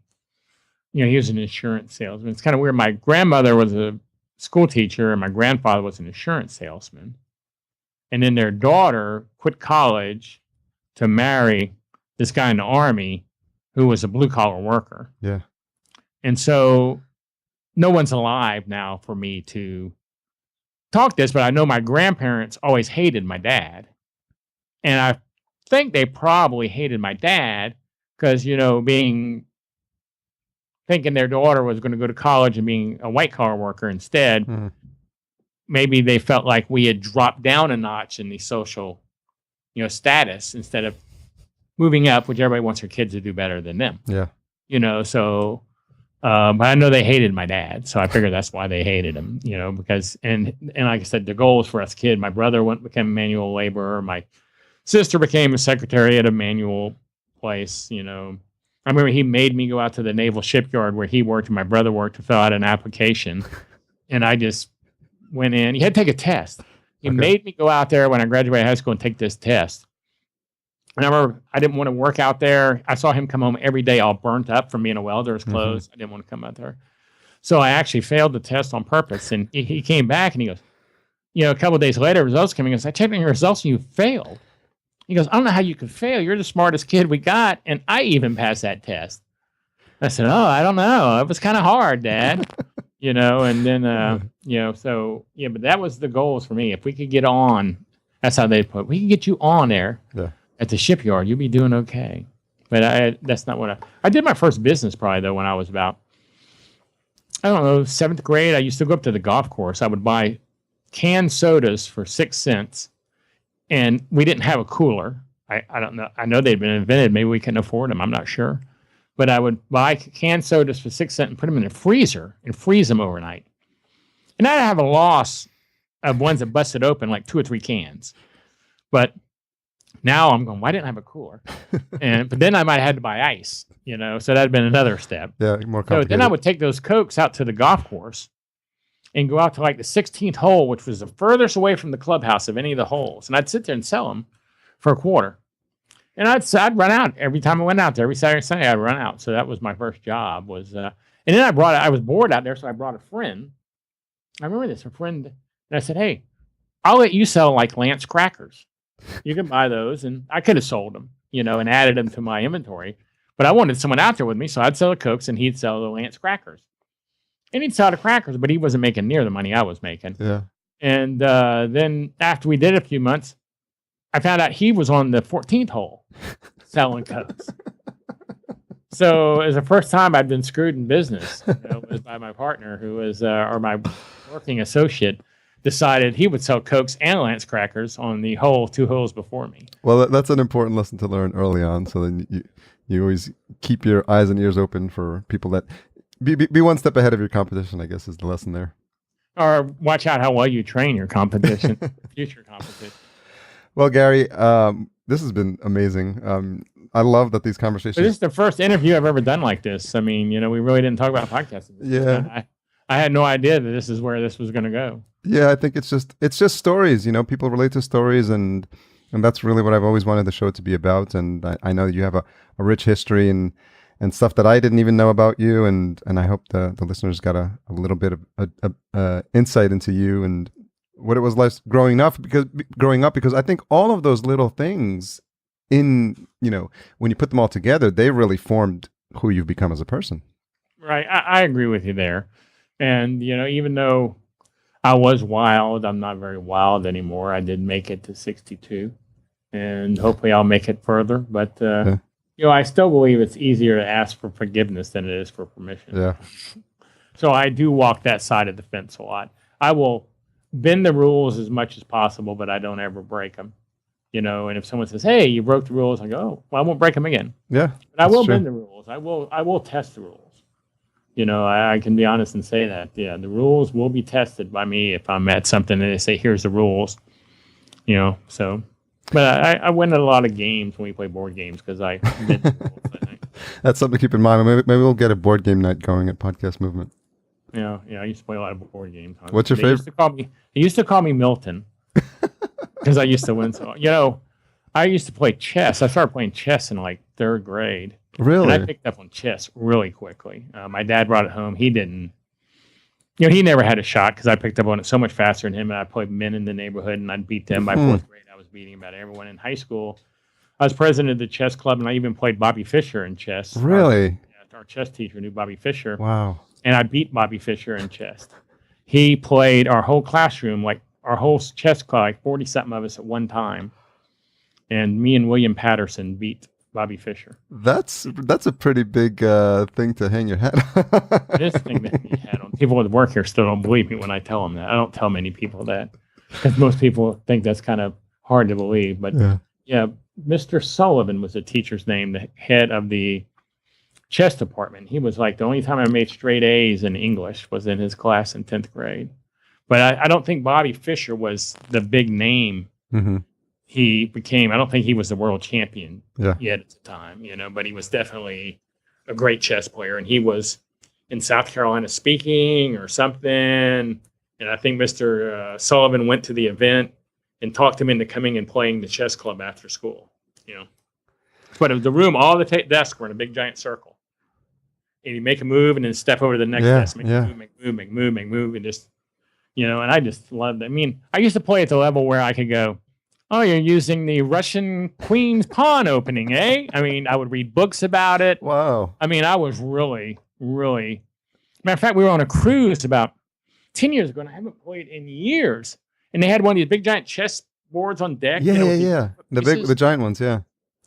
he was an insurance salesman. It's kind of weird. My grandmother was a school teacher, and my grandfather was an insurance salesman. And then their daughter quit college to marry this guy in the Army who was a blue collar worker. Yeah. And so no one's alive now for me to talk this, but I know my grandparents always hated my dad. And I think they probably hated my dad because, thinking their daughter was going to go to college and being a white collar worker instead, maybe they felt like we had dropped down a notch in the social, status instead of moving up, which everybody wants their kids to do better than them. Yeah. So, but I know they hated my dad. So I figured that's why they hated him, because, and like I said, the goals for us kid, my brother became a manual laborer. My sister became a secretary at a manual place, I remember he made me go out to the naval shipyard where he worked and my brother worked to fill out an application. And I just went in. He had to take a test. He made me go out there when I graduated high school and take this test. And I remember I didn't want to work out there. I saw him come home every day all burnt up from being a welder. His clothes. I didn't want to come out there. So I actually failed the test on purpose. And he came back and he goes, a couple of days later, results coming. He goes, I checked on your results and you failed. He goes, I don't know how you could fail. You're the smartest kid we got. And I even passed that test. I said, I don't know. It was kind of hard, Dad. And then, but that was the goals for me. If we could get on, that's how they put it. We can get you on there. Yeah. At the shipyard, you'll be doing okay. But that's not what I did my first business probably, though, when I was about, 7th grade. I used to go up to the golf course. I would buy canned sodas for 6 cents, and we didn't have a cooler. I don't know. I know they'd been invented. Maybe we couldn't afford them. I'm not sure. But I would buy canned sodas for 6 cents and put them in a freezer and freeze them overnight. And I'd have a loss of ones that busted open, like 2 or 3 cans. But now I'm going, why didn't I have a cooler? But then I might have had to buy ice, so that'd been another step. Yeah, more complicated. So then I would take those Cokes out to the golf course and go out to like the 16th hole, which was the furthest away from the clubhouse of any of the holes. And I'd sit there and sell them for $0.25. And I'd run out every time I went out there. Every Saturday and Sunday, I'd run out. So that was my first job. And then I was bored out there, so I brought a friend. I remember this, a friend. And I said, hey, I'll let you sell like Lance crackers. You can buy those, and I could have sold them, and added them to my inventory. But I wanted someone out there with me, so I'd sell the Cokes, and he'd sell the Lance crackers. And he'd sell the crackers, but he wasn't making near the money I was making. Yeah. And then after we did it a few months, I found out he was on the 14th hole selling Cokes. So it was the first time I'd been screwed in business. It was by my partner, who was, or my working associate, decided he would sell Cokes and Lance crackers on the 2 holes before me. Well, that's an important lesson to learn early on. So then you always keep your eyes and ears open for people that be one step ahead of your competition, I guess, is the lesson there. Or watch out how well you train your competition, future competition. Well, Gary, this has been amazing. I love that these conversations. But this is the first interview I've ever done like this. I mean, we really didn't talk about podcasting. Yeah. I had no idea that this is where this was going to go. Yeah, I think it's just stories. People relate to stories, and that's really what I've always wanted the show to be about. And I know that you have a rich history and stuff that I didn't even know about you, and I hope the listeners got a little bit of insight into you and what it was like growing up. Because I think all of those little things when you put them all together, they really formed who you've become as a person. Right, I agree with you there. And even though I was wild, I'm not very wild anymore. I did make it to 62, and hopefully I'll make it further. But I still believe it's easier to ask for forgiveness than it is for permission. Yeah. So I do walk that side of the fence a lot. I will bend the rules as much as possible, but I don't ever break them. And if someone says, "Hey, you broke the rules," I go, "Oh, well, I won't break them again." Yeah. But I will bend the rules. I will test the rules. I can be honest and say that. Yeah, the rules will be tested by me if I'm at something and they say, "Here's the rules." So. But I win at a lot of games when we play board games because I bend the rules, I think. That's something to keep in mind. Maybe we'll get a board game night going at Podcast Movement. Yeah. I used to play a lot of board games. What's your favorite? They used to call me Milton because I used to win. So, I used to play chess. I started playing chess in like 3rd grade. Really? And I picked up on chess really quickly. My dad brought it home. He didn't. He never had a shot because I picked up on it so much faster than him. And I played men in the neighborhood and I'd beat them by 4th grade. I was beating about everyone in high school. I was president of the chess club and I even played Bobby Fischer in chess. Really? Our chess teacher knew Bobby Fischer. Wow. And I beat Bobby Fischer in chess. He played our whole classroom, like our whole chess club, like 40-something of us at one time. And me and William Patterson beat Bobby Fischer. That's a pretty big thing to hang your hat on. It is a thing to hang your hat on. People that work here still don't believe me when I tell them that. I don't tell many people that because most people think that's kind of hard to believe. But yeah, Mr. Sullivan was the teacher's name, the head of the chess department. He was like the only time I made straight A's in English was in his class in 10th grade. But I don't think Bobby Fischer was the big name he became. I don't think he was the world champion yet at the time, but he was definitely a great chess player. And he was in South Carolina speaking or something. And I think Mr. Sullivan went to the event and talked him into coming and playing the chess club after school, But it was the room, all the desks were in a big giant circle. And he'd make a move and then step over to the next desk, make a move, and just, and I just loved it. I mean, I used to play at the level where I could go, "Oh, you're using the Russian Queen's pawn opening, eh?" I mean, I would read books about it. Wow. I mean, I was really, really... Matter of fact, we were on a cruise about 10 years ago, and I haven't played in years. And they had one of these big giant chess boards on deck. Yeah. The giant ones, yeah.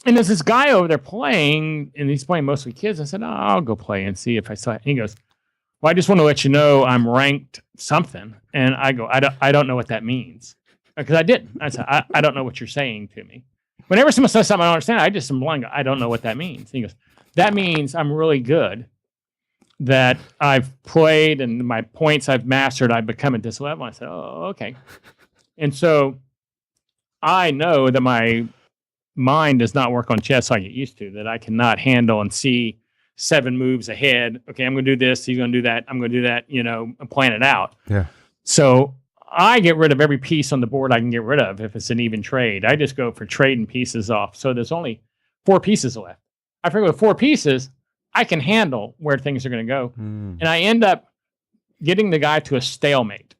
And there's this guy over there playing, and he's playing mostly kids. I said, I'll go play and see if I saw it. And he goes, "Well, I just want to let you know I'm ranked something." And I go, I don't know what that means. Because I didn't. I said, I don't know what you're saying to me. Whenever someone says something I don't understand, I just am blind. I don't know what that means. And he goes, "That means I'm really good, that I've played and my points I've mastered, I've become at this level." I said, "Oh, okay." And so I know that my mind does not work on chess like it used to, that I cannot handle and see 7 moves ahead. Okay, I'm going to do this. He's going to do that. I'm going to do that, and plan it out. Yeah. So I get rid of every piece on the board I can get rid of if it's an even trade. I just go for trading pieces off. So there's only 4 pieces left. I figure with 4 pieces, I can handle where things are going to go. And I end up getting the guy to a stalemate.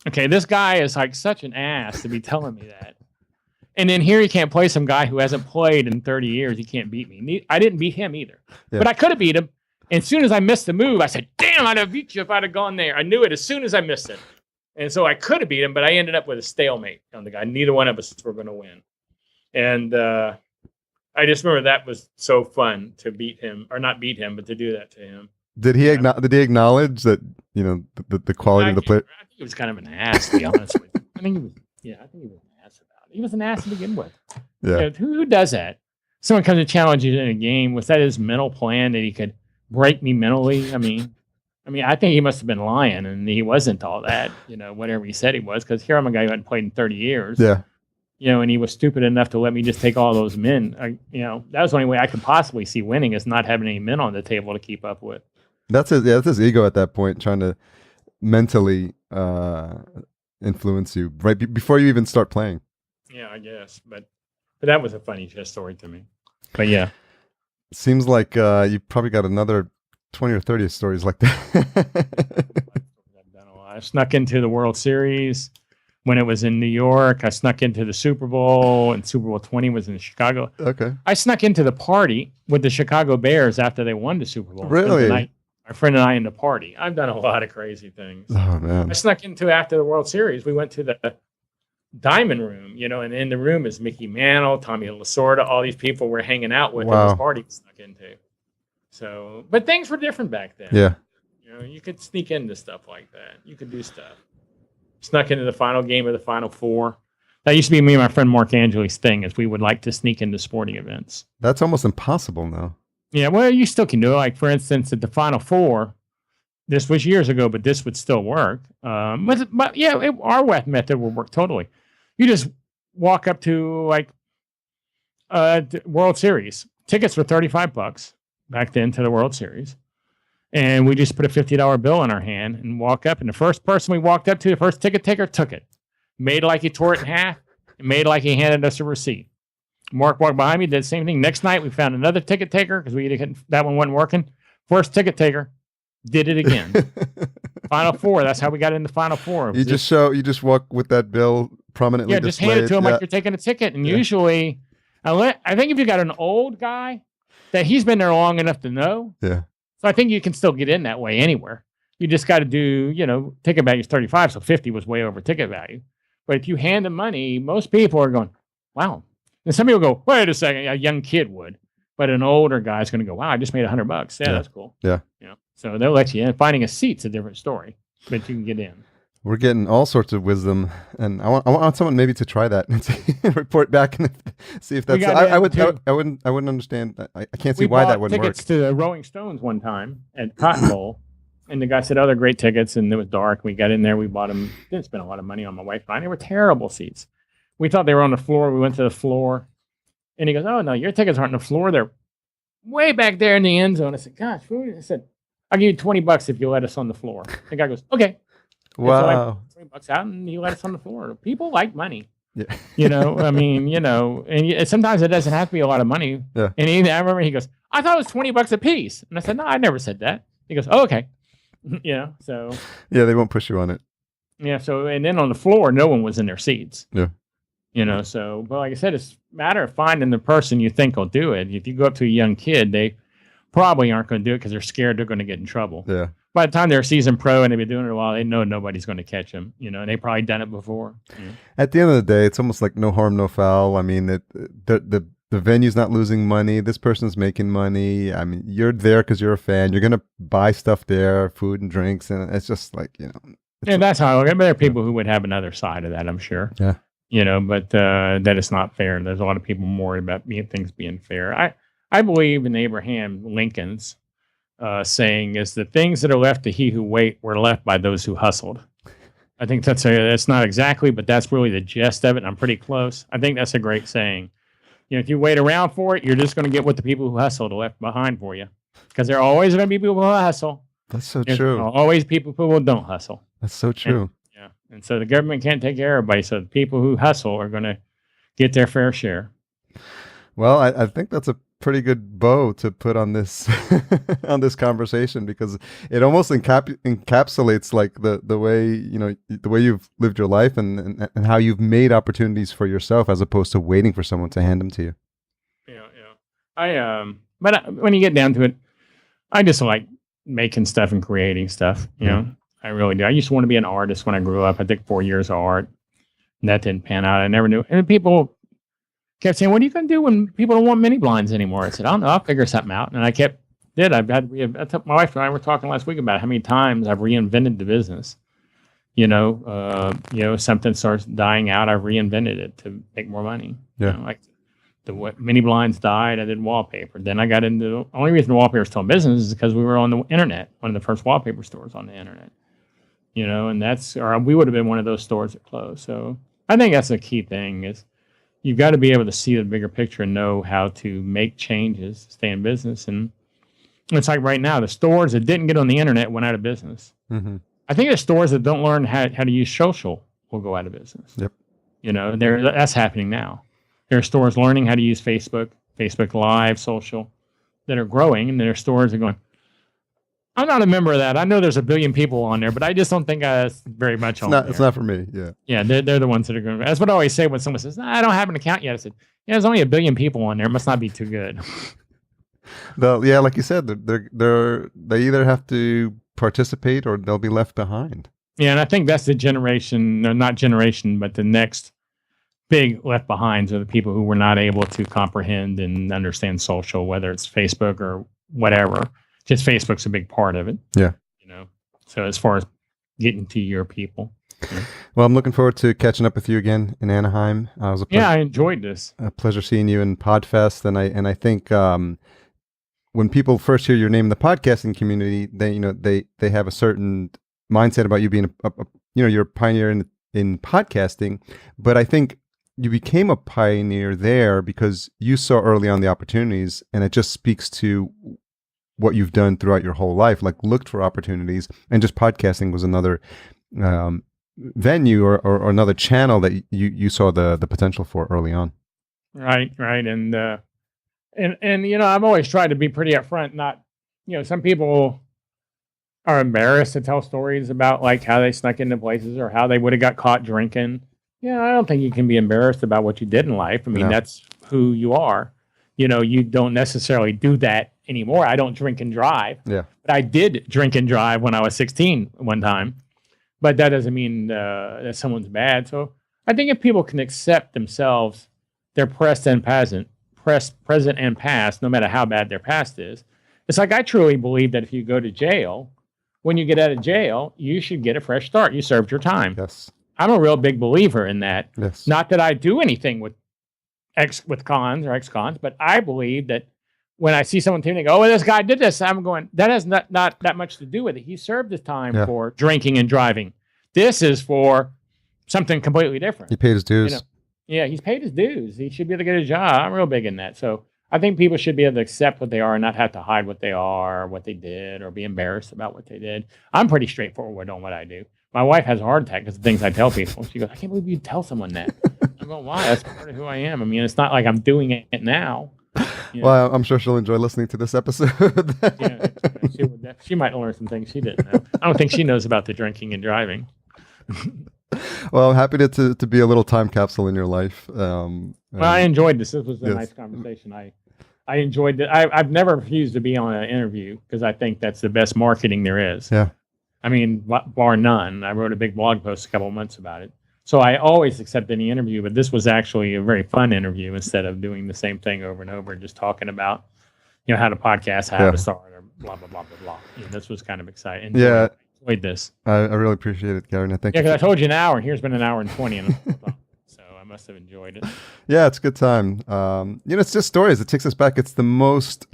Okay, this guy is like such an ass to be telling me that. And then here he can't play some guy who hasn't played in 30 years. He can't beat me. I didn't beat him either. Yeah. But I could have beat him. And as soon as I missed the move, I said, "Damn, I'd have beat you if I'd have gone there." I knew it as soon as I missed it. And so I could have beat him, but I ended up with a stalemate on the guy. Neither one of us were going to win. And I just remember that was so fun to beat him, or not beat him, but to do that to him. Did he acknowledge that, the quality of the player? I think he was kind of an ass, to be honest with you. I think he was an ass about it. He was an ass to begin with. Yeah. Who does that? Someone comes and challenges you in a game. Was that his mental plan that he could break me mentally? I mean, I think he must have been lying, and he wasn't all that, whatever he said he was, because here I'm a guy who hadn't played in 30 years. Yeah. And he was stupid enough to let me just take all those men. That was the only way I could possibly see winning, is not having any men on the table to keep up with. That's his ego at that point, trying to mentally influence you right before you even start playing. Yeah, I guess. But that was a funny chess story to me. But yeah. Seems like you probably got another 20 or 30 stories like that. I've done a lot. I snuck into the World Series when it was in New York. I snuck into the Super Bowl, and Super Bowl 20 was in Chicago. Okay. I snuck into the party with the Chicago Bears after they won the Super Bowl. Really? My friend and I in the party. I've done a lot of crazy things. Oh, man. I snuck into after the World Series. We went to the diamond room, and in the room is Mickey Mantle, Tommy Lasorda, all these people we're hanging out with in Wow. this party snuck into. So, but things were different back then. Yeah. You could sneak into stuff like that. You could do stuff. Snuck into the final game of the Final Four. That used to be me and my friend Mark Angeli's thing, is we would like to sneak into sporting events. That's almost impossible now. Yeah, well, you still can do it. Like, for instance, at the Final Four, this was years ago, but this would still work. But yeah, our web method would work totally. You just walk up to, like, World Series. Tickets were $35 back then to the World Series. And we just put a $50 bill in our hand and walk up. And the first person we walked up to, the first ticket taker, took it. Made like he tore it in half. And made like he handed us a receipt. Mark walked behind me, did the same thing. Next night, we found another ticket taker because that one wasn't working. First ticket taker did it again. Final Four. That's how we got in the Final Four. You just walk with that bill prominently. Yeah, just hand it to him like you're taking a ticket. And usually, I think if you got an old guy that he's been there long enough to know. Yeah. So I think you can still get in that way anywhere. You just got to do, ticket value is 35, so 50 was way over ticket value. But if you hand them money, most people are going, wow. And some people go, wait a second. A young kid would. But an older guy's going to go, wow, I just made $100. Yeah, that's cool. Yeah. So they'll let you in. Finding a seat's a different story, but you can get in. We're getting all sorts of wisdom, and I want someone maybe to try that and report back and see if that's. I wouldn't understand. I can't see why that wouldn't work. We bought tickets to the Rolling Stones one time at Cotton Bowl, and the guy said, "Oh, they're great tickets," and it was dark. We got in there. We bought them. Didn't spend a lot of money on my wife and I. They were terrible seats. We thought they were on the floor. We went to the floor, and he goes, "Oh no, your tickets aren't on the floor. They're way back there in the end zone." I said, "Gosh," I said, "I'll give you $20 if you let us on the floor." The guy goes, "Okay." Wow. So I put $20 out and he let us on the floor. People like money. Yeah. And sometimes it doesn't have to be a lot of money. Yeah. And I remember he goes, "I thought it was $20 a piece." And I said, "No, I never said that." He goes, "Oh, okay." So. Yeah, they won't push you on it. Yeah. So, and then on the floor, no one was in their seats. Yeah. So, but like I said, it's a matter of finding the person you think will do it. If you go up to a young kid, they probably aren't going to do it because they're scared they're going to get in trouble. Yeah. By the time they're a seasoned pro and they've been doing it a while, they know nobody's going to catch them, and they've probably done it before. At the end of the day, it's almost like no harm, no foul. I mean, the venue's not losing money. This person's making money. I mean, you're there because you're a fan. You're going to buy stuff there, food and drinks. And it's just like, Yeah, that's how I look at it. There are people who would have another side of that, I'm sure. Yeah. But that it's not fair. There's a lot of people worried about things being fair. I believe in Abraham Lincoln's saying is the things that are left to he who wait were left by those who hustled. I think that's not exactly, but that's really the gist of it. And I'm pretty close. I think that's a great saying. If you wait around for it, you're just going to get what the people who hustled left behind for you. Because there are always going to be people who hustle. That's so There's true. Always people who don't hustle. That's so true. And so the government can't take care of everybody. So the people who hustle are going to get their fair share. Well, I think that's a pretty good bow to put on this on this conversation, because it almost encapsulates like the way you've lived your life and how you've made opportunities for yourself as opposed to waiting for someone to hand them to you. But when you get down to it, I just like making stuff and creating stuff. I really do. I used to want to be an artist when I grew up. I took 4 years of art, and that didn't pan out. I never knew. And people kept saying, "What are you going to do when people don't want mini blinds anymore?" I said, "I don't know. I'll figure something out." And I my wife and I were talking last week about how many times I've reinvented the business. Something starts dying out, I've reinvented it to make more money. Yeah. Like the mini blinds died, I did wallpaper. Then I got into the only reason wallpaper is still in business is because we were on the internet, one of the first wallpaper stores on the internet. And we would have been one of those stores that closed. So I think that's a key thing is you've got to be able to see the bigger picture and know how to make changes, stay in business. And it's like right now, the stores that didn't get on the internet went out of business. Mm-hmm. I think the stores that don't learn how to use social will go out of business. Yep. That's happening now. There are stores learning how to use Facebook Live, social, that are growing, and there are stores that are going, "I'm not a member of that. I know there's a billion people on there, but I just don't think that's very much on there." It's not for me. Yeah. Yeah, they're the ones that are going to. That's what I always say when someone says, "I don't have an account yet." I said, "Yeah, there's only a billion people on there. It must not be too good." Like you said, they either have to participate or they'll be left behind. Yeah, and I think that's the generation, or not generation, but the next big left behinds are the people who were not able to comprehend and understand social, whether it's Facebook or whatever. Just Facebook's a big part of it. Yeah. So as far as getting to your people. Yeah. Well, I'm looking forward to catching up with you again in Anaheim. It was I enjoyed this. A pleasure seeing you in Podfest, and I think when people first hear your name in the podcasting community, they have a certain mindset about you being you're a pioneer in podcasting, but I think you became a pioneer there because you saw early on the opportunities, and it just speaks to what you've done throughout your whole life, like looked for opportunities, and just podcasting was another venue or another channel that you saw the potential for early on. Right. And I've always tried to be pretty upfront. Not, some people are embarrassed to tell stories about like how they snuck into places or how they would have got caught drinking. Yeah, I don't think you can be embarrassed about what you did in life. I mean, that's who you are. You don't necessarily do that anymore. I don't drink and drive. Yeah. But I did drink and drive when I was 16 one time. But that doesn't mean that someone's bad. So I think if people can accept themselves, their present and past, no matter how bad their past is, it's like I truly believe that if you go to jail, when you get out of jail, you should get a fresh start. You served your time. Yes. I'm a real big believer in that. Yes. Not that I do anything with cons or ex-cons, but I believe that when I see someone telling me, oh, this guy did this, I'm going, that has not that much to do with it. He served his time for drinking and driving. This is for something completely different. He paid his dues. Yeah, he's paid his dues. He should be able to get a job. I'm real big in that. So I think people should be able to accept what they are and not have to hide what they are, what they did, or be embarrassed about what they did. I'm pretty straightforward on what I do. My wife has a heart attack because of things I tell people. She goes, I can't believe you tell someone that. I'm going, why? That's part of who I am. I mean, it's not like I'm doing it now. Well, I'm sure she'll enjoy listening to this episode. She might learn some things she didn't know. I don't think she knows about the drinking and driving. Well, I'm happy to be a little time capsule in your life. I enjoyed this. This was a nice conversation. I enjoyed it. I've never refused to be on an interview because I think that's the best marketing there is. Yeah. I mean, bar none. I wrote a big blog post a couple of months about it. So I always accept any interview, but this was actually a very fun interview instead of doing the same thing over and over and just talking about, how to podcast, how to start, or blah, blah, blah, blah, blah. This was kind of exciting. I enjoyed this. I really appreciate it, Gary. Thank you. Because I told you an hour, and here's been an hour and 20. So I must have enjoyed it. Yeah, it's a good time. It's just stories. It takes us back. It's the most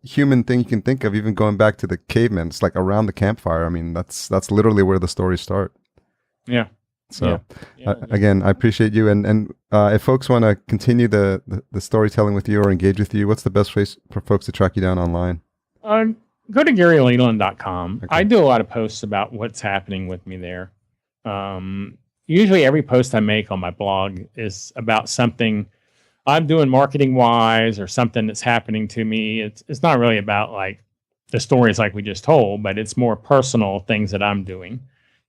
human thing you can think of, even going back to the cavemen. It's like around the campfire. I mean, that's literally where the stories start. Yeah. So again, I appreciate you. And if folks want to continue the storytelling with you or engage with you, what's the best place for folks to track you down online? Go to GaryLeland.com. Okay. I do a lot of posts about what's happening with me there. Usually every post I make on my blog is about something I'm doing marketing wise or something that's happening to me. It's not really about like the stories like we just told, but it's more personal things that I'm doing,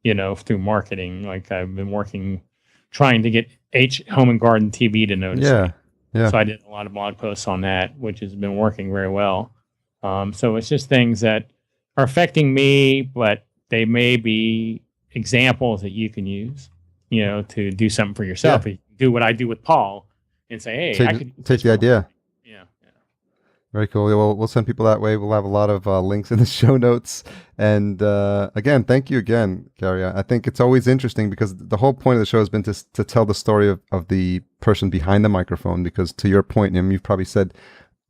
through marketing. Like I've been trying to get Home and Garden TV to notice me. Yeah. So I did a lot of blog posts on that, which has been working very well. So it's just things that are affecting me, but they may be examples that you can use, to do something for yourself. You do what I do with Paul and say, hey, I could take the idea. Yeah. Very cool. Well, we'll send people that way. We'll have a lot of links in the show notes. And again, thank you again, Gary. I think it's always interesting because the whole point of the show has been to tell the story of the person behind the microphone, because to your point, you've probably said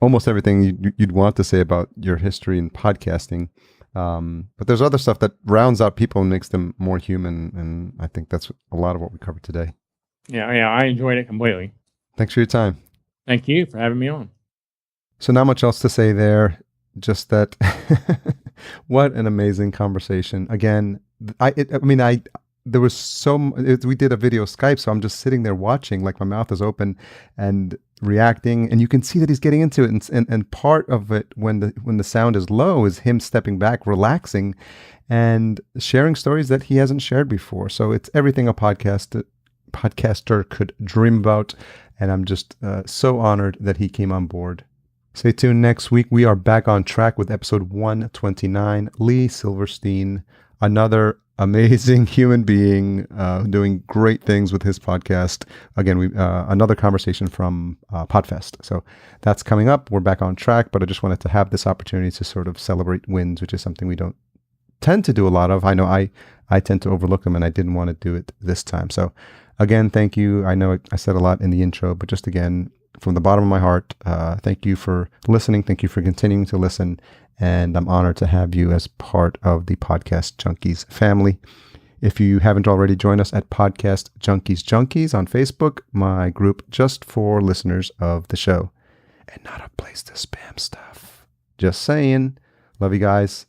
almost everything you'd want to say about your history in podcasting. But there's other stuff that rounds out people and makes them more human. And I think that's a lot of what we covered today. Yeah, I enjoyed it completely. Thanks for your time. Thank you for having me on. So not much else to say there. Just that, what an amazing conversation. Again, there was we did a video Skype, so I'm just sitting there watching, like my mouth is open and reacting, and you can see that he's getting into it. And part of it, when the sound is low, is him stepping back, relaxing, and sharing stories that he hasn't shared before. So it's everything a podcaster could dream about, and I'm just so honored that he came on board. Stay tuned next week. We are back on track with episode 129, Lee Silverstein, another amazing human being doing great things with his podcast. Again, we another conversation from Podfest. So that's coming up. We're back on track, but I just wanted to have this opportunity to sort of celebrate wins, which is something we don't tend to do a lot of. I know I tend to overlook them, and I didn't want to do it this time. So again, thank you. I know I said a lot in the intro, but just again, from the bottom of my heart, thank you for listening. Thank you for continuing to listen. And I'm honored to have you as part of the Podcast Junkies family. If you haven't already joined us at Podcast Junkies on Facebook, my group just for listeners of the show. And not a place to spam stuff. Just saying. Love you guys.